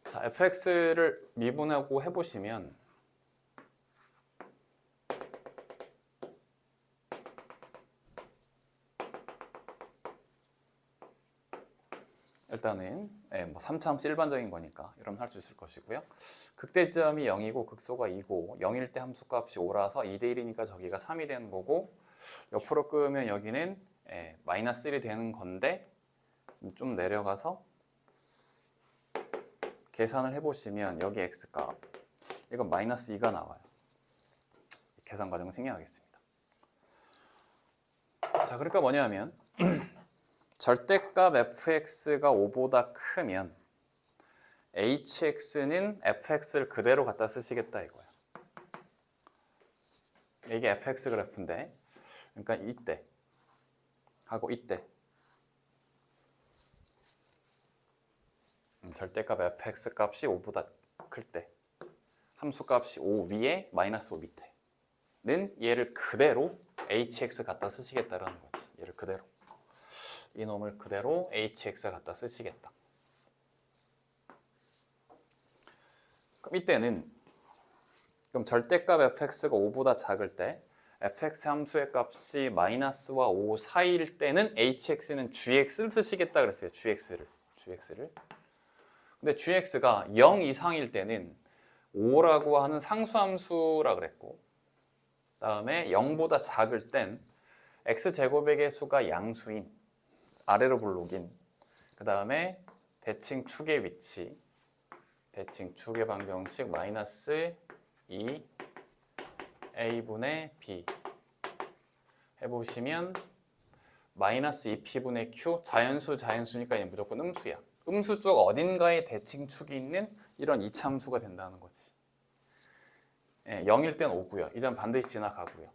자, fx를 미분하고 해보시면 일단은 뭐 3차함수 일반적인 거니까 이러면 할 수 있을 것이고요. 극대 지점이 0이고 극소가 2고 0일 때 함수값이 5라서 2대 1이니까 저기가 3이 되는 거고, 옆으로 끄면 여기는 마이너스 1이 되는 건데, 좀 내려가서 계산을 해보시면 여기 x값, 이건 마이너스 2가 나와요. 계산 과정 생략하겠습니다. 자, 그러니까 뭐냐면 절대값 fx가 5보다 크면 hx는 fx를 그대로 갖다 쓰시겠다 이거야. 이게 fx 그래프인데, 그러니까 이때 하고 이때 절대값 fx 값이 5보다 클 때, 함수값이 5 위에 마이너스 5 밑에는 얘를 그대로 hx 갖다 쓰시겠다라는 거지. 얘를 그대로, 이놈을 그대로 hx 갖다 쓰시겠다. 그럼 이때는, 그럼 절대값 fx가 5보다 작을 때 fx 함수의 값이 마이너스와 5 사이일 때는 hx는 gx를 쓰시겠다 그랬어요. gx를. 근데 gx가 0 이상일 때는 5라고 하는 상수함수라 그랬고, 다음에 0보다 작을 땐 x제곱의 개수가 양수인, 아래로 블록인, 그 다음에 대칭 축의 위치, 대칭 축의 방정식 마이너스 2 a분의 b 해보시면 마이너스 2p분의 q, 자연수니까 무조건 음수야. 음수 쪽 어딘가에 대칭 축이 있는 이런 이차함수가 된다는 거지. 0일 땐 5고요. 이 점 반드시 지나가고요.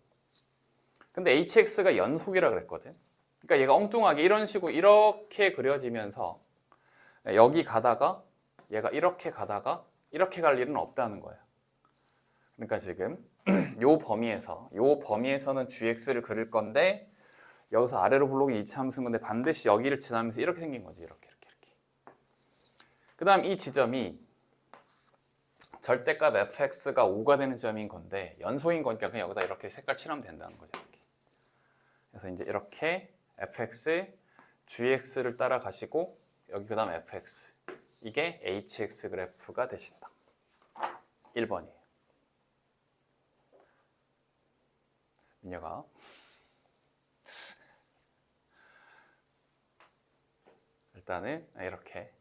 근데 hx가 연속이라 그랬거든. 그러니까 얘가 엉뚱하게 이런 식으로 이렇게 그려지면서 여기 가다가 얘가 이렇게 가다가 이렇게 갈 일은 없다는 거야. 그러니까 지금 요 범위에서는 gx를 그릴 건데, 여기서 아래로 블록이 이차함수인 건데 반드시 여기를 지나면서 이렇게 생긴 거지. 이렇게. 그 다음 이 지점이 절대값 fx가 5가 되는 지점인 건데 연속인 거니까 그냥 여기다 이렇게 색깔 칠하면 된다는 거죠. 이렇게. 그래서 이제 이렇게 fx, gx를 따라가시고 여기 그 다음 fx, 이게 hx 그래프가 되신다. 1번이에요. 민혁아. 일단은 이렇게.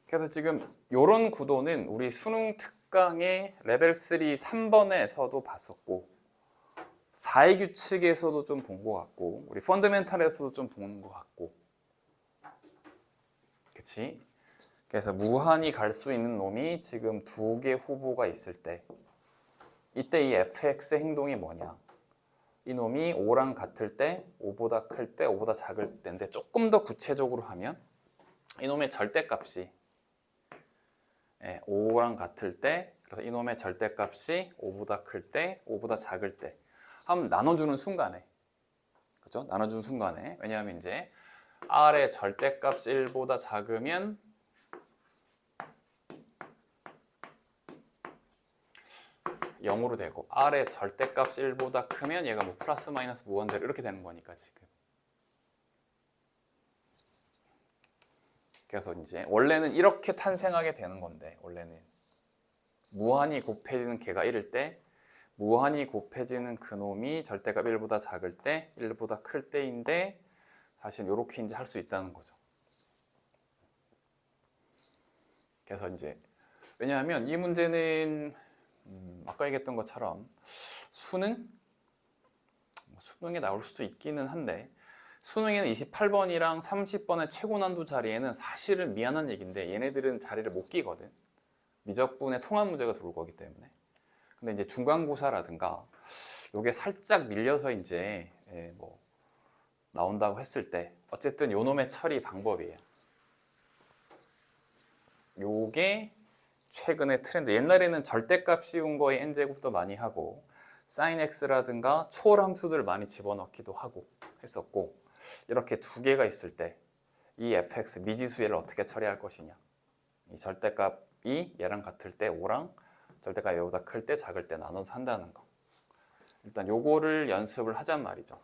그래서 지금 이런 구도는 우리 수능 특강의 레벨 3 3번에서도 봤었고 4의 규칙에서도 좀 본 것 같고 우리 펀더멘탈에서도 좀 본 것 같고 그치? 그래서 무한히 갈 수 있는 놈이 지금 2개 후보가 있을 때 이때 이 fx의 행동이 뭐냐? 이 놈이 5랑 같을 때, 5보다 클 때, 5보다 작을 때인데 조금 더 구체적으로 하면 이 놈의 절대값이 5랑 같을 때, 그래서 이 놈의 절대값이 5보다 클 때, 5보다 작을 때 한번 나눠주는 순간에 그죠? 나눠주는 순간에 왜냐하면 이제 R의 절대값 1보다 작으면 0으로 되고 R의 절대값 1보다 크면 얘가 뭐 플러스 마이너스 무한대로 이렇게 되는 거니까 지금. 그래서 이제 원래는 이렇게 탄생하게 되는 건데 원래는 무한히 곱해지는 개가 1일 때 무한히 곱해지는 그놈이 절대값 1보다 작을 때 1보다 클 때인데 사실 이렇게 이제 할 수 있다는 거죠. 그래서 이제 왜냐하면 이 문제는 아까 얘기했던 것처럼 수능에 나올 수도 있기는 한데 수능에는 28번이랑 30번의 최고 난도 자리에는 사실은 미안한 얘기인데 얘네들은 자리를 못 끼거든. 미적분의 통합 문제가 들어올 거기 때문에. 근데 이제 중간고사라든가 요게 살짝 밀려서 이제 뭐 나온다고 했을 때 어쨌든 요놈의 처리 방법이에요. 요게 최근의 트렌드. 옛날에는 절대값 씌운 거에 n제곱도 많이 하고 sin x라든가 초월 함수들을 많이 집어넣기도 하고 했었고 이렇게 두 개가 있을 때 이 fx 미지수 얘를 어떻게 처리할 것이냐. 이 절대값이 얘랑 같을 때 5랑 절대값이 얘보다 클 때 작을 때 나눠서 한다는 거. 일단 요거를 연습을 하잔 말이죠.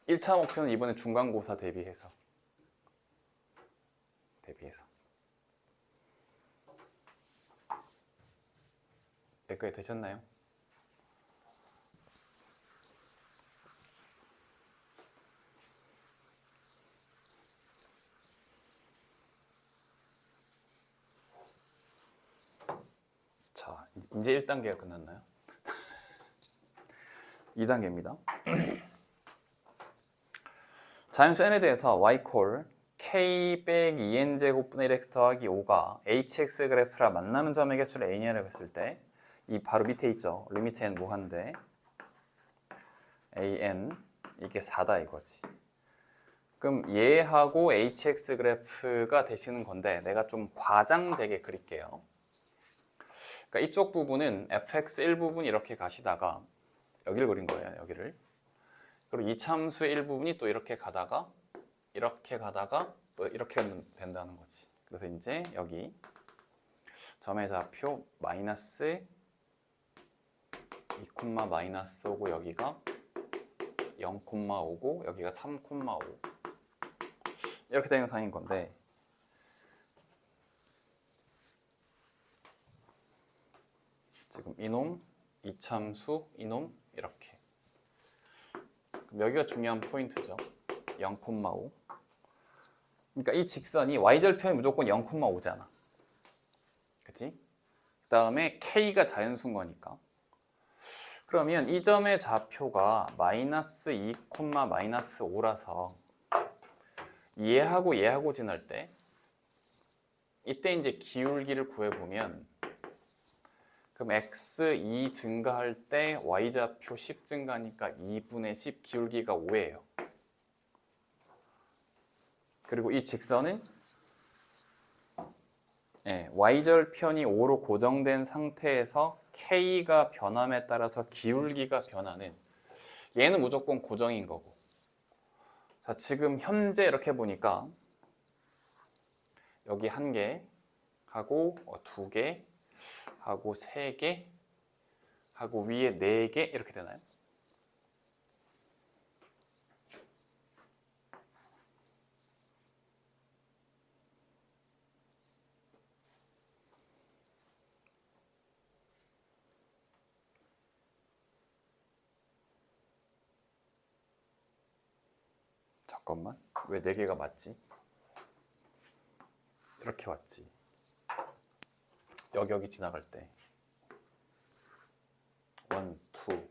1차 목표는 이번에 중간고사 대비해서 여기까지 되셨나요? 자, 이제 1단계가 끝났나요? 2단계입니다. 자연수 n에 대해서 y콜 k 빼기 2n제곱분의 1x 더하기 5가 hx 그래프라 만나는 점의 개수를 n이라고 했을 때 이 바로 밑에 있죠. 리미트 n 무한대 an 이게 4다 이거지. 그럼 얘하고 hx 그래프가 되시는 건데 내가 좀 과장되게 그릴게요. 그러니까 이쪽 부분은 fx 1부분이 이렇게 가시다가 여기를 그린 거예요. 여기를. 그리고 이 참수의 일부분이 또 이렇게 가다가 또 이렇게 된다는 거지. 그래서 이제 여기 점의 좌표 마이너스 2, 마이너스 5고 여기가 0,5고 여기가 3,5 이렇게 되는 상인 건데 지금 이놈, 이참수, 이놈 이렇게 그럼 여기가 중요한 포인트죠. 0,5 그러니까 이 직선이 y절편이 무조건 0,5잖아. 그치? 그 다음에 k가 자연수인 거니까 그러면 이 점의 좌표가 마이너스 2, 마이너스 5라서 얘하고 지날 때 이때 이제 기울기를 구해보면 그럼 x2 증가할 때 y좌표 10 증가하니까 2분의 10 기울기가 5예요. 그리고 이 직선은 y절편이 5로 고정된 상태에서 k가 변함에 따라서 기울기가 변하는 얘는 무조건 고정인 거고 자 지금 현재 이렇게 보니까 여기 1개 하고 2개 하고 3개 하고 위에 4개 이렇게 되나요? 잠깐만, 왜 4개가 맞지? 이렇게 왔지. 여기 지나갈 때 1, 2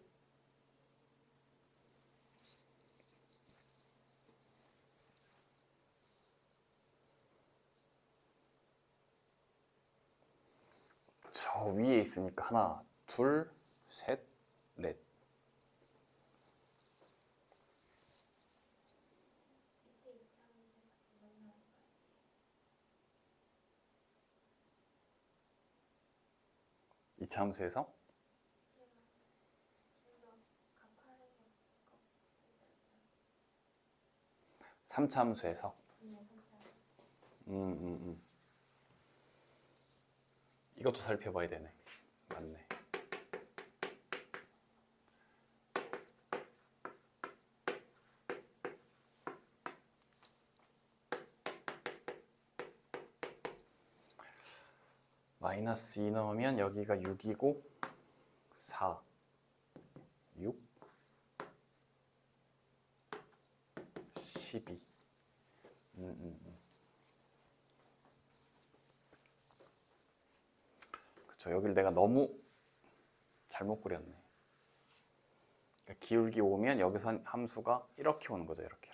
저 위에 있으니까 하나, 둘, 셋, 넷. 이차함수에서 3차함수에서 이것도 살펴봐야 되네. 맞네. 마이너스 2 넣으면 여기가 6이고 4, 6, 12. 그쵸, 여기를 내가 너무 잘못 그렸네. 그러니까 기울기 오면 여기서 함수가 이렇게 오는 거죠. 이렇게.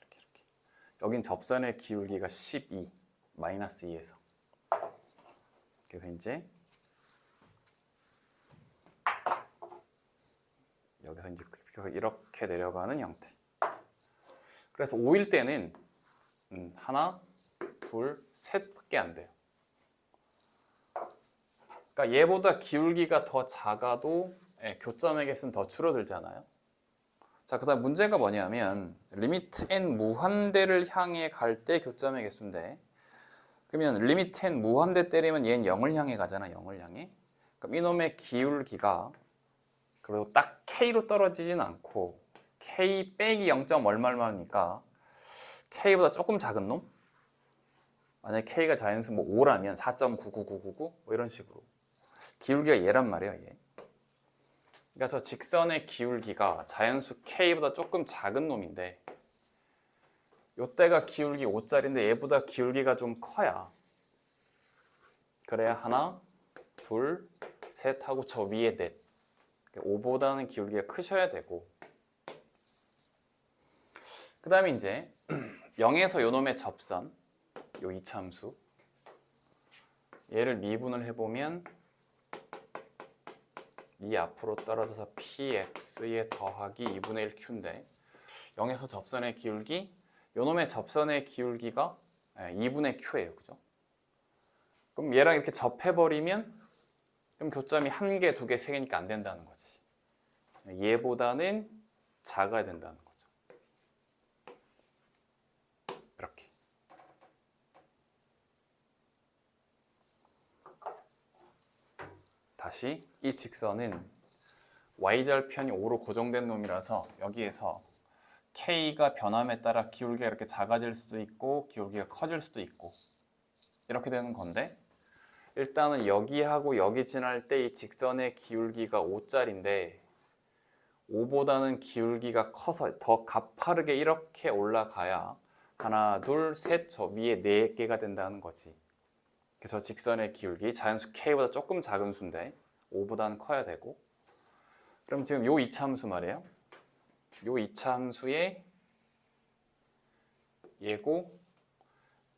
여긴 접선의 기울기가 12, 마이너스 2에서. 그래서 이제 여기서 이제 이렇게 내려가는 형태. 그래서 5일 때는 하나, 둘, 셋밖에 안 돼요. 그러니까 얘보다 기울기가 더 작아도 교점의 개수는 더 줄어들잖아요. 자, 그다음 문제가 뭐냐면 리미트 n 무한대를 향해 갈 때 교점의 개수인데, 그러면 리미트 n 무한대 때리면 얘는 0을 향해 가잖아. 0을 향해. 그럼 이놈의 기울기가 그래도 딱 k로 떨어지진 않고 k 빼기 0. 얼마니까 k보다 조금 작은 놈? 만약에 k가 자연수 뭐 5라면 4.99999 뭐 이런 식으로 기울기가 얘란 말이에요. 얘. 그러니까 저 직선의 기울기가 자연수 k보다 조금 작은 놈인데, 요때가 기울기 5짜리인데 얘보다 기울기가 좀 커야, 그래야 하나, 둘, 셋 하고 저 위에 넷. 5보다는 기울기가 크셔야 되고, 그 다음에 이제 0에서 요놈의 접선, 요 이차함수, 얘를 미분을 해보면 이 앞으로 떨어져서 px에 더하기 2분의 1q인데 0에서 접선의 기울기, 요놈의 접선의 기울기가 2분의 q예요. 그죠? 그럼 얘랑 이렇게 접해버리면 그럼 교점이 1개, 2개, 3개니까 안 된다는 거지. 얘보다는 작아야 된다는 거죠. 이렇게. 다시 이 직선은 y절편이 5로 고정된 놈이라서 여기에서 k가 변함에 따라 기울기가 이렇게 작아질 수도 있고 기울기가 커질 수도 있고 이렇게 되는 건데, 일단은 여기하고 여기 지날 때 이 직선의 기울기가 5짜리인데 5보다는 기울기가 커서 더 가파르게 이렇게 올라가야 하나, 둘, 셋, 저 위에 4개가 된다는 거지. 그래서 직선의 기울기, 자연수 k보다 조금 작은 수인데 5보다는 커야 되고, 그럼 지금 요 이차함수 말이에요. 요 이차함수의 얘고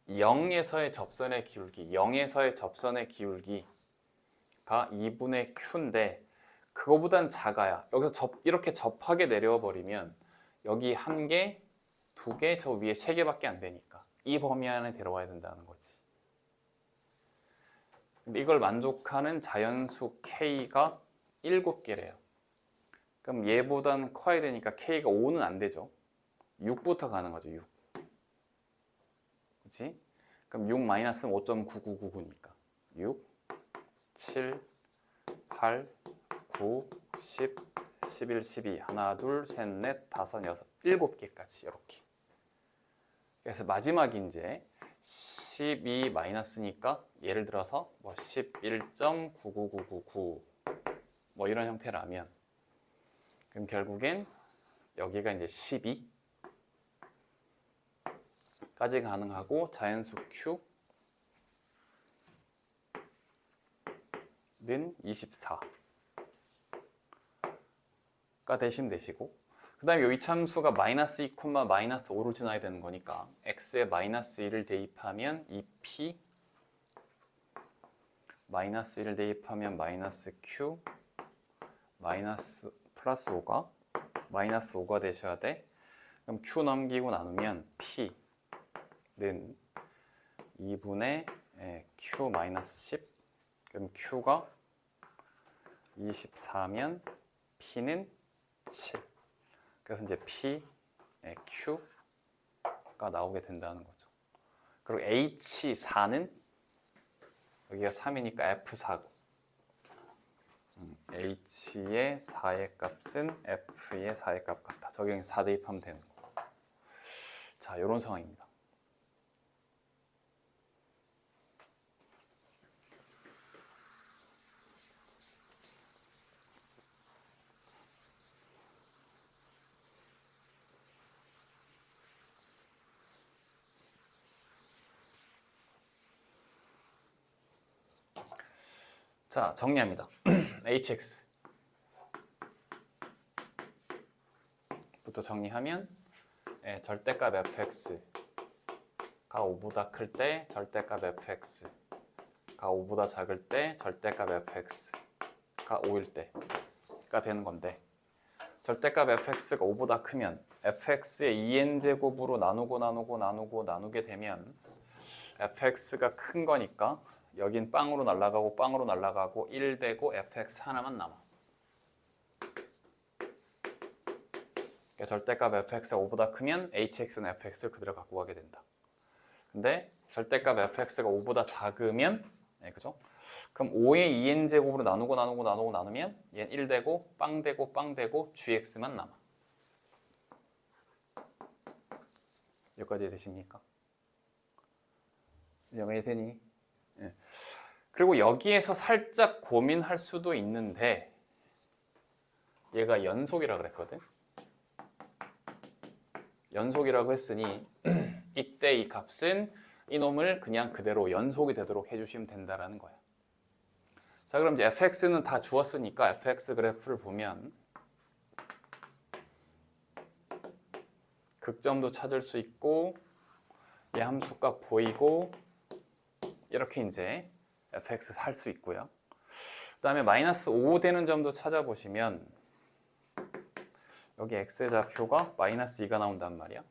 0에서의 접선의 기울기, 0에서의 접선의 기울기가 2분의 q인데 그거보단 작아야, 여기서 이렇게 접하게 내려와 버리면 여기 1개, 2개, 저 위에 3개밖에 안 되니까 이 범위 안에 들어와야 된다는 거지. 근데 이걸 만족하는 자연수 k가 7개래요. 그럼 얘보단 커야 되니까 k가 5는 안 되죠. 6부터 가는 거죠. 6. 그렇지? 그럼 6 마이너스는 5.9999니까 6, 7, 8, 9, 10, 11, 12 하나, 둘, 셋, 넷, 다섯, 여섯, 7개까지 이렇게. 그래서 마지막이 이제 12 마이너스니까 예를 들어서 뭐 11.99999 뭐 이런 형태라면, 그럼 결국엔 여기가 이제 12, 까지 가능하고 자연수 Q는 24가 되시면 되시고, 그 다음에 이 이참수가 마이너스 2, 마이너스 5로 지나야 되는 거니까 x에 마이너스 1을 대입하면 이 p 마이너스 1을 대입하면 마이너스 q 마이너스 플러스 5가 마이너스 5가 되셔야 돼. 그럼 q 넘기고 나누면 p는 2분의 q 마이너스 10. 그럼 q가 24면 p는 7. 그래서 이제 p q가 나오게 된다는 거죠. 그리고 h4는 여기가 3이니까 f4고, h의 4의 값은 f의 4의 값 같다. 적용해 4 대입하면 되는 거. 자, 이런 상황입니다. 자, 정리합니다. hx 부터 정리하면 절대값 fx가 5보다 클 때 절대값 fx가 5보다 작을 때 절대값 fx가 5일 때가 되는 건데, 절대값 fx가 5보다 크면 fx의 2n제곱으로 나누게 되면 fx가 큰 거니까 여긴 빵으로 날아가고 1 되고 fx 하나만 남아. 그러니까 절대값 fx가 5보다 크면 hx는 fx를 그대로 갖고 가게 된다. 근데 절대값 fx가 5보다 작으면, 그죠? 그럼 5의 2n제곱으로 나누면 얘는 1 되고 빵 되고 gx만 남아. 여기까지 되십니까? 여기까지 되니? 예. 그리고 여기에서 살짝 고민할 수도 있는데, 얘가 연속이라 그랬거든. 연속이라고 했으니 이때 이 값은 이놈을 그냥 그대로 연속이 되도록 해주시면 된다라는 거야. 자, 그럼 이제 fx는 다 주었으니까 fx 그래프를 보면 극점도 찾을 수 있고 얘 함수값 보이고 이렇게 이제 fx 할 수 있고요. 그 다음에 마이너스 5 되는 점도 찾아보시면 여기 x의 좌표가 마이너스 2가 나온단 말이야.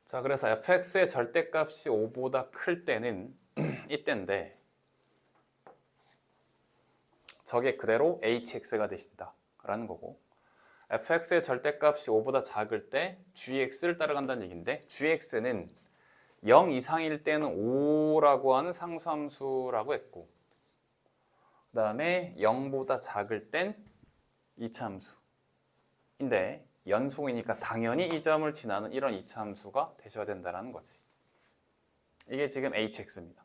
자, 그래서 fx의 절대값이 5보다 클 때는 이때인데, 저게 그대로 hx가 되신다 라는 거고, fx의 절대값이 5보다 작을 때 gx를 따라간다는 얘기인데, gx는 0 이상일 때는 5라고 하는 상수함수라고 했고, 그 다음에 0보다 작을 땐 이차함수인데, 연속이니까 당연히 이 점을 지나는 이런 이차함수가 되셔야 된다는 거지. 이게 지금 hx입니다.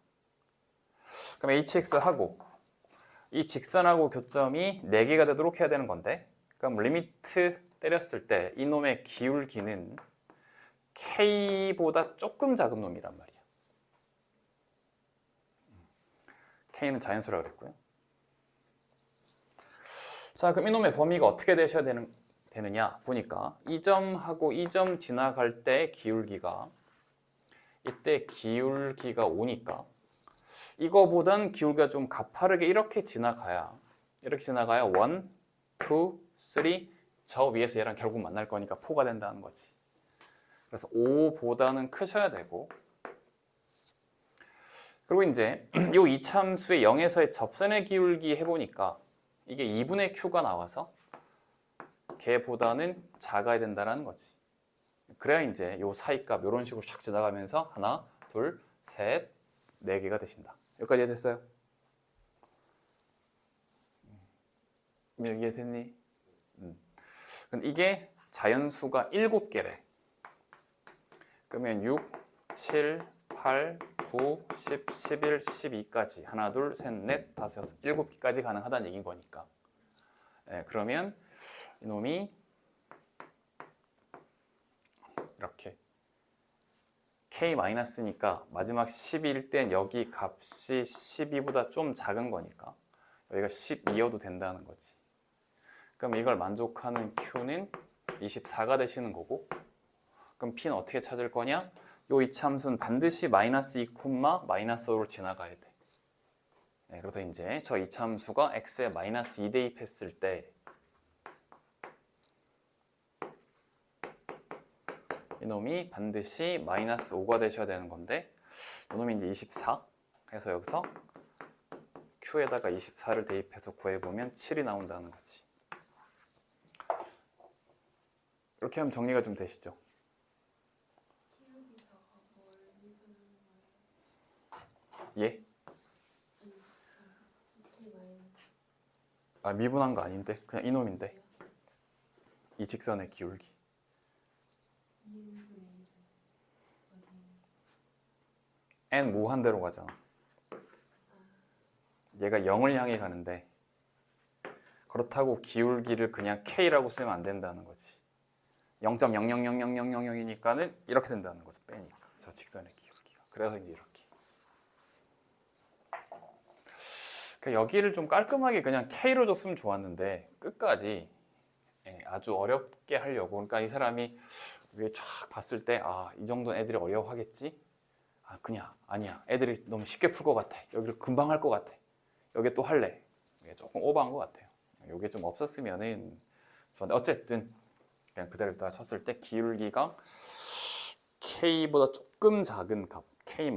그럼 hx하고 이 직선하고 교점이 4개가 되도록 해야 되는 건데, 그럼 리미트 때렸을 때 이놈의 기울기는 k보다 조금 작은 놈이란 말이야. k는 자연수라고 그랬고요. 자, 그럼 이놈의 범위가 어떻게 되셔야 되느냐 보니까 이 점하고 이 점 지나갈 때 기울기가, 이때 기울기가 5니까 이거보단 기울기가 좀 가파르게 이렇게 지나가야 1, 2, 3 저 위에서 얘랑 결국 만날 거니까 4가 된다는 거지. 그래서 5보다는 크셔야 되고, 그리고 이제 이 이차함수의 0에서의 접선의 기울기 해보니까 이게 2분의 q가 나와서 걔보다는 작아야 된다는 거지. 그래야 이제 요 사이값 이런 식으로 쫙 지나가면서 하나, 둘, 셋, 4개가 되신다. 여기까지 됐어요? 이해됐니? 근데 이게 자연수가 7개래. 그러면 6, 7, 8, 9, 10, 11, 12까지 하나, 둘, 셋, 넷, 다섯, 여섯, 7개까지 가능하다는 얘기인 거니까. 그러면 이놈이 이렇게 k-니까 마지막 10일 땐 여기 값이 12보다 좀 작은 거니까 여기가 12여도 된다는 거지. 그럼 이걸 만족하는 q는 24가 되시는 거고, 그럼 p는 어떻게 찾을 거냐? 요 이참수는 반드시 마이너스 2, 마이너스 5를 지나가야 돼. 네, 그래서 이제 저 이참수가 x에 마이너스 2 대입했을 때 이놈이 반드시 마이너스 5가 되셔야 되는 건데, 이놈이 이제 24 해서 여기서 q에다가 24를 대입해서 구해보면 7이 나온다는 거지. 이렇게 하면 정리가 좀 되시죠? 키우기사가 뭘 미분하는 거예요? 예? k 마이너스 아, 미분한 거 아닌데? 그냥 이놈인데. 이 직선의 기울기. 2분의 1은 n 무한대로 가잖아. 얘가 0을 향해 가는데, 그렇다고 기울기를 그냥 k라고 쓰면 안 된다는 거지. 0.00000000이니까는 이렇게 된다는 거죠. 빼니까 저 직선의 기울기가. 그래서 이제 이렇게. 그러니까 여기를 좀 깔끔하게 그냥 k로 줬으면 좋았는데 끝까지 아주 어렵게 하려고. 그러니까 이 사람이 위에 쫙 봤을 때 아, 이 정도는 애들이 어려워하겠지? 아, 그냥 아니야. 애들이 너무 쉽게 풀 것 같아. 여기를 금방 할 것 같아. 여기 또 할래. 이게 조금 오버한 것 같아요. 이게 좀 없었으면은 좋은데 어쨌든 그냥 그대로 다 쳤을 때 기울기가 k보다 조금 작은 값, k-의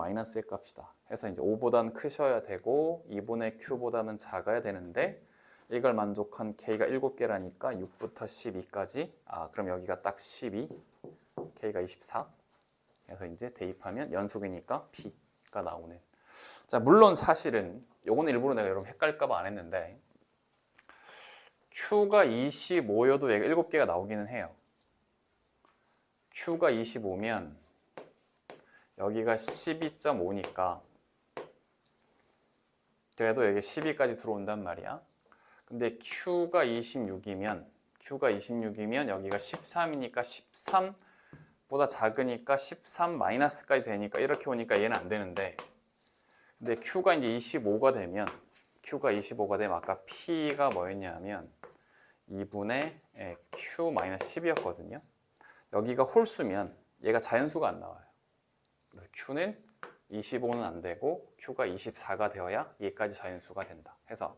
값이다. 해서 이제 5보다는 크셔야 되고 2분의 q보다는 작아야 되는데, 이걸 만족한 k가 7개라니까 6부터 12까지. 아, 그럼 여기가 딱 12, k가 24. 그래서 이제 대입하면 연속이니까 p가 나오는. 자, 물론 사실은 요거는 일부러 내가 여러분 헷갈릴까봐 안 했는데, q가 25여도 얘가 7개가 나오기는 해요. q가 25면 여기가 12.5니까 그래도 여기 12까지 들어온단 말이야. 근데 q가 26이면 여기가 13이니까 13보다 작으니까 13 마이너스까지 되니까 이렇게 오니까 얘는 안 되는데, 근데 q가 이제 25가 되면 아까 p가 뭐였냐면 2분의 q 마이너스 10이었거든요. 여기가 홀수면 얘가 자연수가 안 나와요. 그래서 q는 25는 안 되고 q가 24가 되어야 얘까지 자연수가 된다. 해서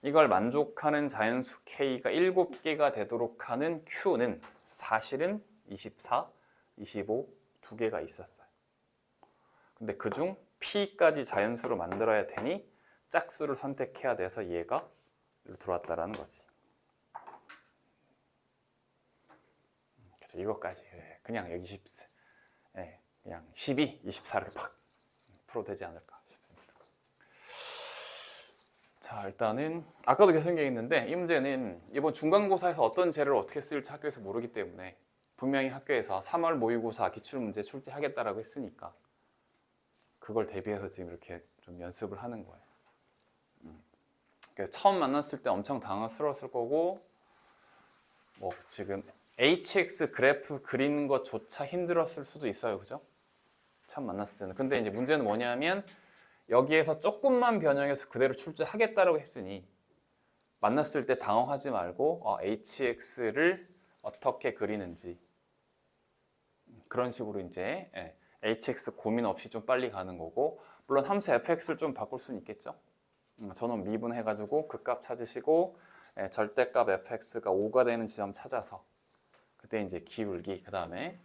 이걸 만족하는 자연수 k가 7개가 되도록 하는 q는 사실은 24, 25 두 개가 있었어요. 근데 그중 p까지 자연수로 만들어야 되니 짝수를 선택해야 돼서 얘가 들어왔다라는 거지. 그래서 이것까지 그냥 여기 14, 그냥 12, 24를 팍 풀어도 되지 않을까 싶습니다. 자, 일단은 아까도 계속 얘기했는데 이 문제는 이번 중간고사에서 어떤 재료를 어떻게 쓸지 학교에서 모르기 때문에 분명히 학교에서 3월 모의고사 기출문제 출제하겠다라고 했으니까 그걸 대비해서 지금 이렇게 좀 연습을 하는 거예요. 그래서 처음 만났을 때 엄청 당황스러웠을 거고, 뭐 지금 HX 그래프 그리는 것조차 힘들었을 수도 있어요. 그죠? 처음 만났을 때는. 근데 이제 문제는 뭐냐면 여기에서 조금만 변형해서 그대로 출제하겠다라고 했으니 만났을 때 당황하지 말고 HX를 어떻게 그리는지 그런 식으로 이제 HX 고민 없이 좀 빨리 가는 거고, 물론 함수 fx를 좀 바꿀 수는 있겠죠. 저는 미분해가지고 그 값 찾으시고 절대값 fx가 5가 되는 지점 찾아서 그때 이제 기울기, 그 다음에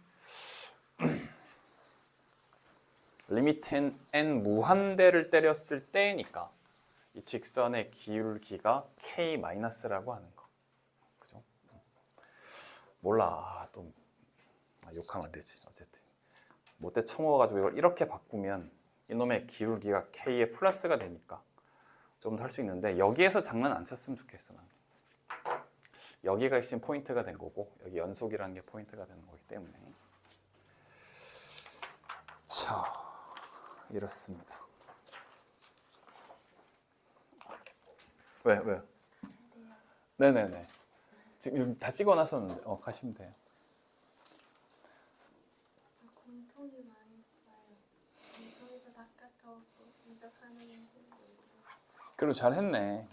리미트 n 무한대를 때렸을 때니까 이 직선의 기울기가 k-라고 하는 거. 그죠? 몰라. 또 욕하면 안 되지. 어쨌든 못돼 쳐먹어가지고 이걸 이렇게 바꾸면 이놈의 기울기가 k의 플러스가 되니까 좀 더 할 수 있는데, 여기에서 장난 안 쳤으면 좋겠어. 나는. 여기가 핵심 포인트가 된 거고 여기 연속이라는 게 포인트가 되는 거기 때문에. 자, 이렇습니다. 왜요? 네네네. 지금 다 찍어놨었는데 가시면 돼요. 그래도 잘했네.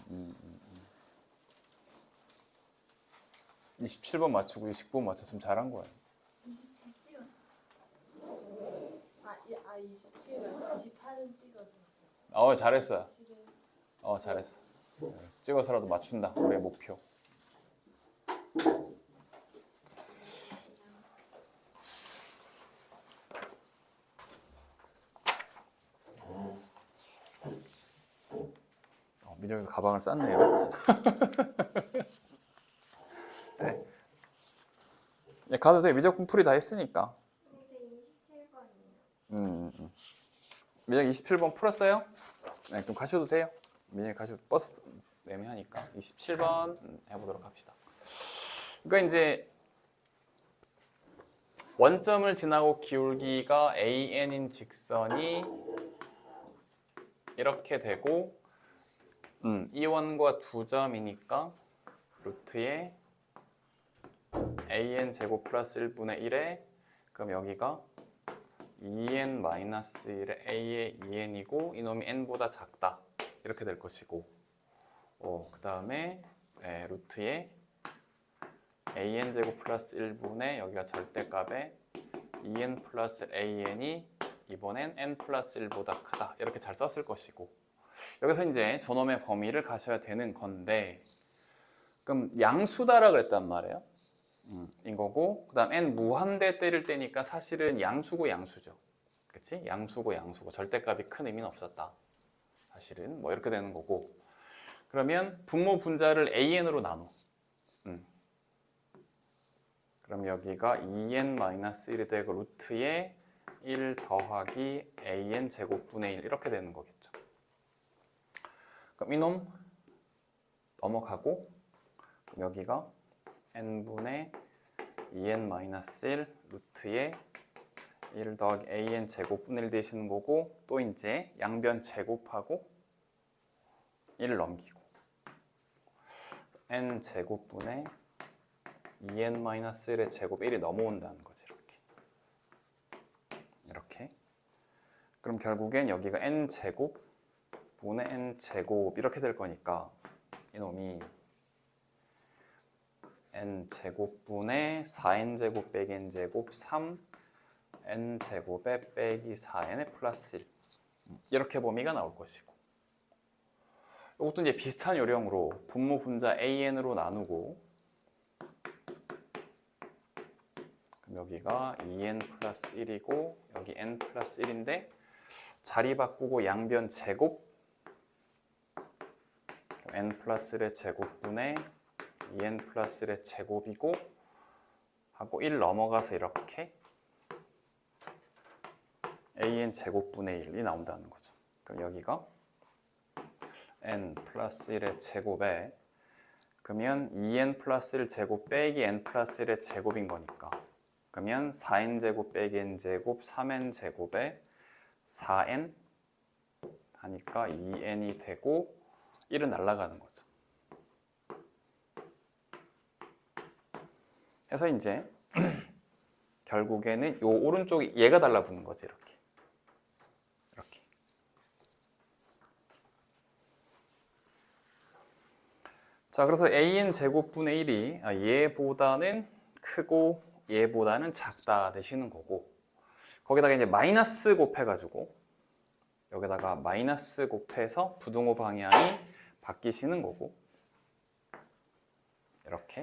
27번 맞추고 29번 맞췄으면 잘한 거야. 27 찍어서. 27은 28은 찍어서 맞췄어. 잘했어. 27은 잘했어. 찍어서라도 맞춘다. 우리의 목표. 미정이도 가방을 쌌네요. 네. 네, 가도 돼. 미적분 풀이 다 했으니까. 이제 27번이에요. 미정 27번 풀었어요? 네, 그럼 가셔도 돼요. 미정이 가셔도 버스 애매하니까 27번 해보도록 합시다. 그러니까 이제 원점을 지나고 기울기가 AN인 직선이 이렇게 되고 이 원과 두 점이니까 루트에 AN 제곱 플러스 1분의 1에 그럼 여기가 2n 마이너스 1의 a의 2n이고 이놈이 n보다 작다 이렇게 될 것이고 그 다음에 루트에 an 제곱 플러스 1분의 여기가 절대값에 2n 플러스 an이 이번엔 n 플러스 1보다 크다 이렇게 잘 썼을 것이고 여기서 이제 저놈의 범위를 가셔야 되는 건데 그럼 양수다라 그랬단 말이에요. 인 거고 그 다음 n 무한대 때릴 때니까 사실은 양수고 양수죠. 그치? 양수고 양수고 절대값이 큰 의미는 없었다. 사실은 뭐 이렇게 되는 거고 그러면 분모 분자를 an으로 나눠. 그럼 여기가 2n-1이 되고 루트에 1 더하기 an 제곱분의 1 이렇게 되는 거겠죠. 그럼 이놈 넘어가고 그럼 여기가 n분의 2n-1 루트에 1 더하기 an 제곱분의 1 되시는 거고 또 이제 양변 제곱하고 1 넘기고 n 제곱분의 2n-1의 제곱 1이 넘어온다는 거지 이렇게 그럼 결국엔 여기가 n 제곱 분의 n 제곱 이렇게 될 거니까 이놈이 n 제곱분의 4n 제곱 빼기 n 제곱 3 n 제곱에 빼기 4n의 플러스 1 이렇게 범위가 나올 것이고 이것도 이제 비슷한 요령으로 분모 분자 an으로 나누고 그럼 여기가 2n 플러스 1이고 여기 n 플러스 1인데 자리 바꾸고 양변 제곱 n 플러스 1의 제곱분의 2n 플러스 1의 제곱이고 하고 1 넘어가서 이렇게 an 제곱분의 1이 나온다는 거죠. 그럼 여기가 n 플러스 1의 제곱에 그러면 2n 플러스 1 제곱 빼기 n 플러스 1의 제곱인 거니까 그러면 4n 제곱 빼기 n 제곱 3n 제곱에 4n 하니까 2n이 되고 1은 날아가는 거죠. 그래서 이제 결국에는 요 오른쪽이 얘가 달라붙는 거지 이렇게. 자, 그래서 an 제곱분의 1이 얘보다는 크고 얘보다는 작다 되시는 거고 거기다가 이제 마이너스 곱해가지고 여기다가 마이너스 곱해서 부등호 방향이 바뀌시는 거고 이렇게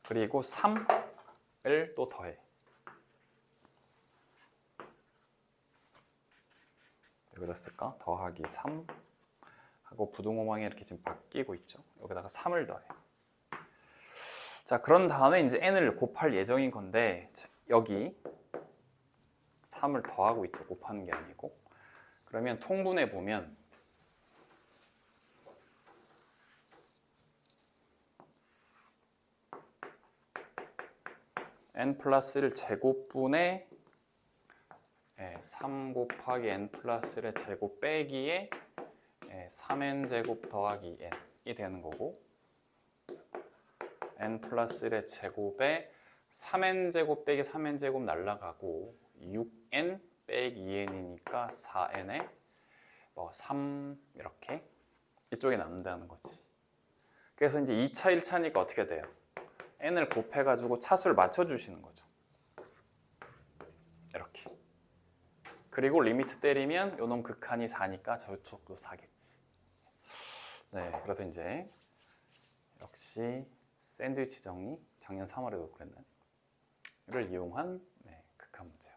그리고 3을 또 더해 여기다 쓸까? 더하기 3 하고 부등호 방향이 이렇게 지금 바뀌고 있죠. 여기다가 3을 더해. 자, 그런 다음에 이제 n을 곱할 예정인 건데 여기 3을 더하고 있죠. 곱하는 게 아니고. 그러면 통분해 보면 n 플러스 1 제곱분의 3 곱하기 n 플러스 1의 제곱 빼기에 3n 제곱 더하기 n이 되는 거고 n 플러스 1의 제곱에 3n 제곱 빼기 3n 제곱 날라가고 6n 빼기 2n이니까 4n에 3 이렇게 이쪽에 남는다는 거지. 그래서 이제 2차, 1차니까 어떻게 돼요? n을 곱해가지고 차수를 맞춰주시는 거죠. 이렇게. 그리고 리미트 때리면 요놈 극한이 4니까 저쪽도 4겠지. 네, 그래서 이제 역시 샌드위치 정리 작년 3월에도 그랬나요? 이를 이용한 극한 문제.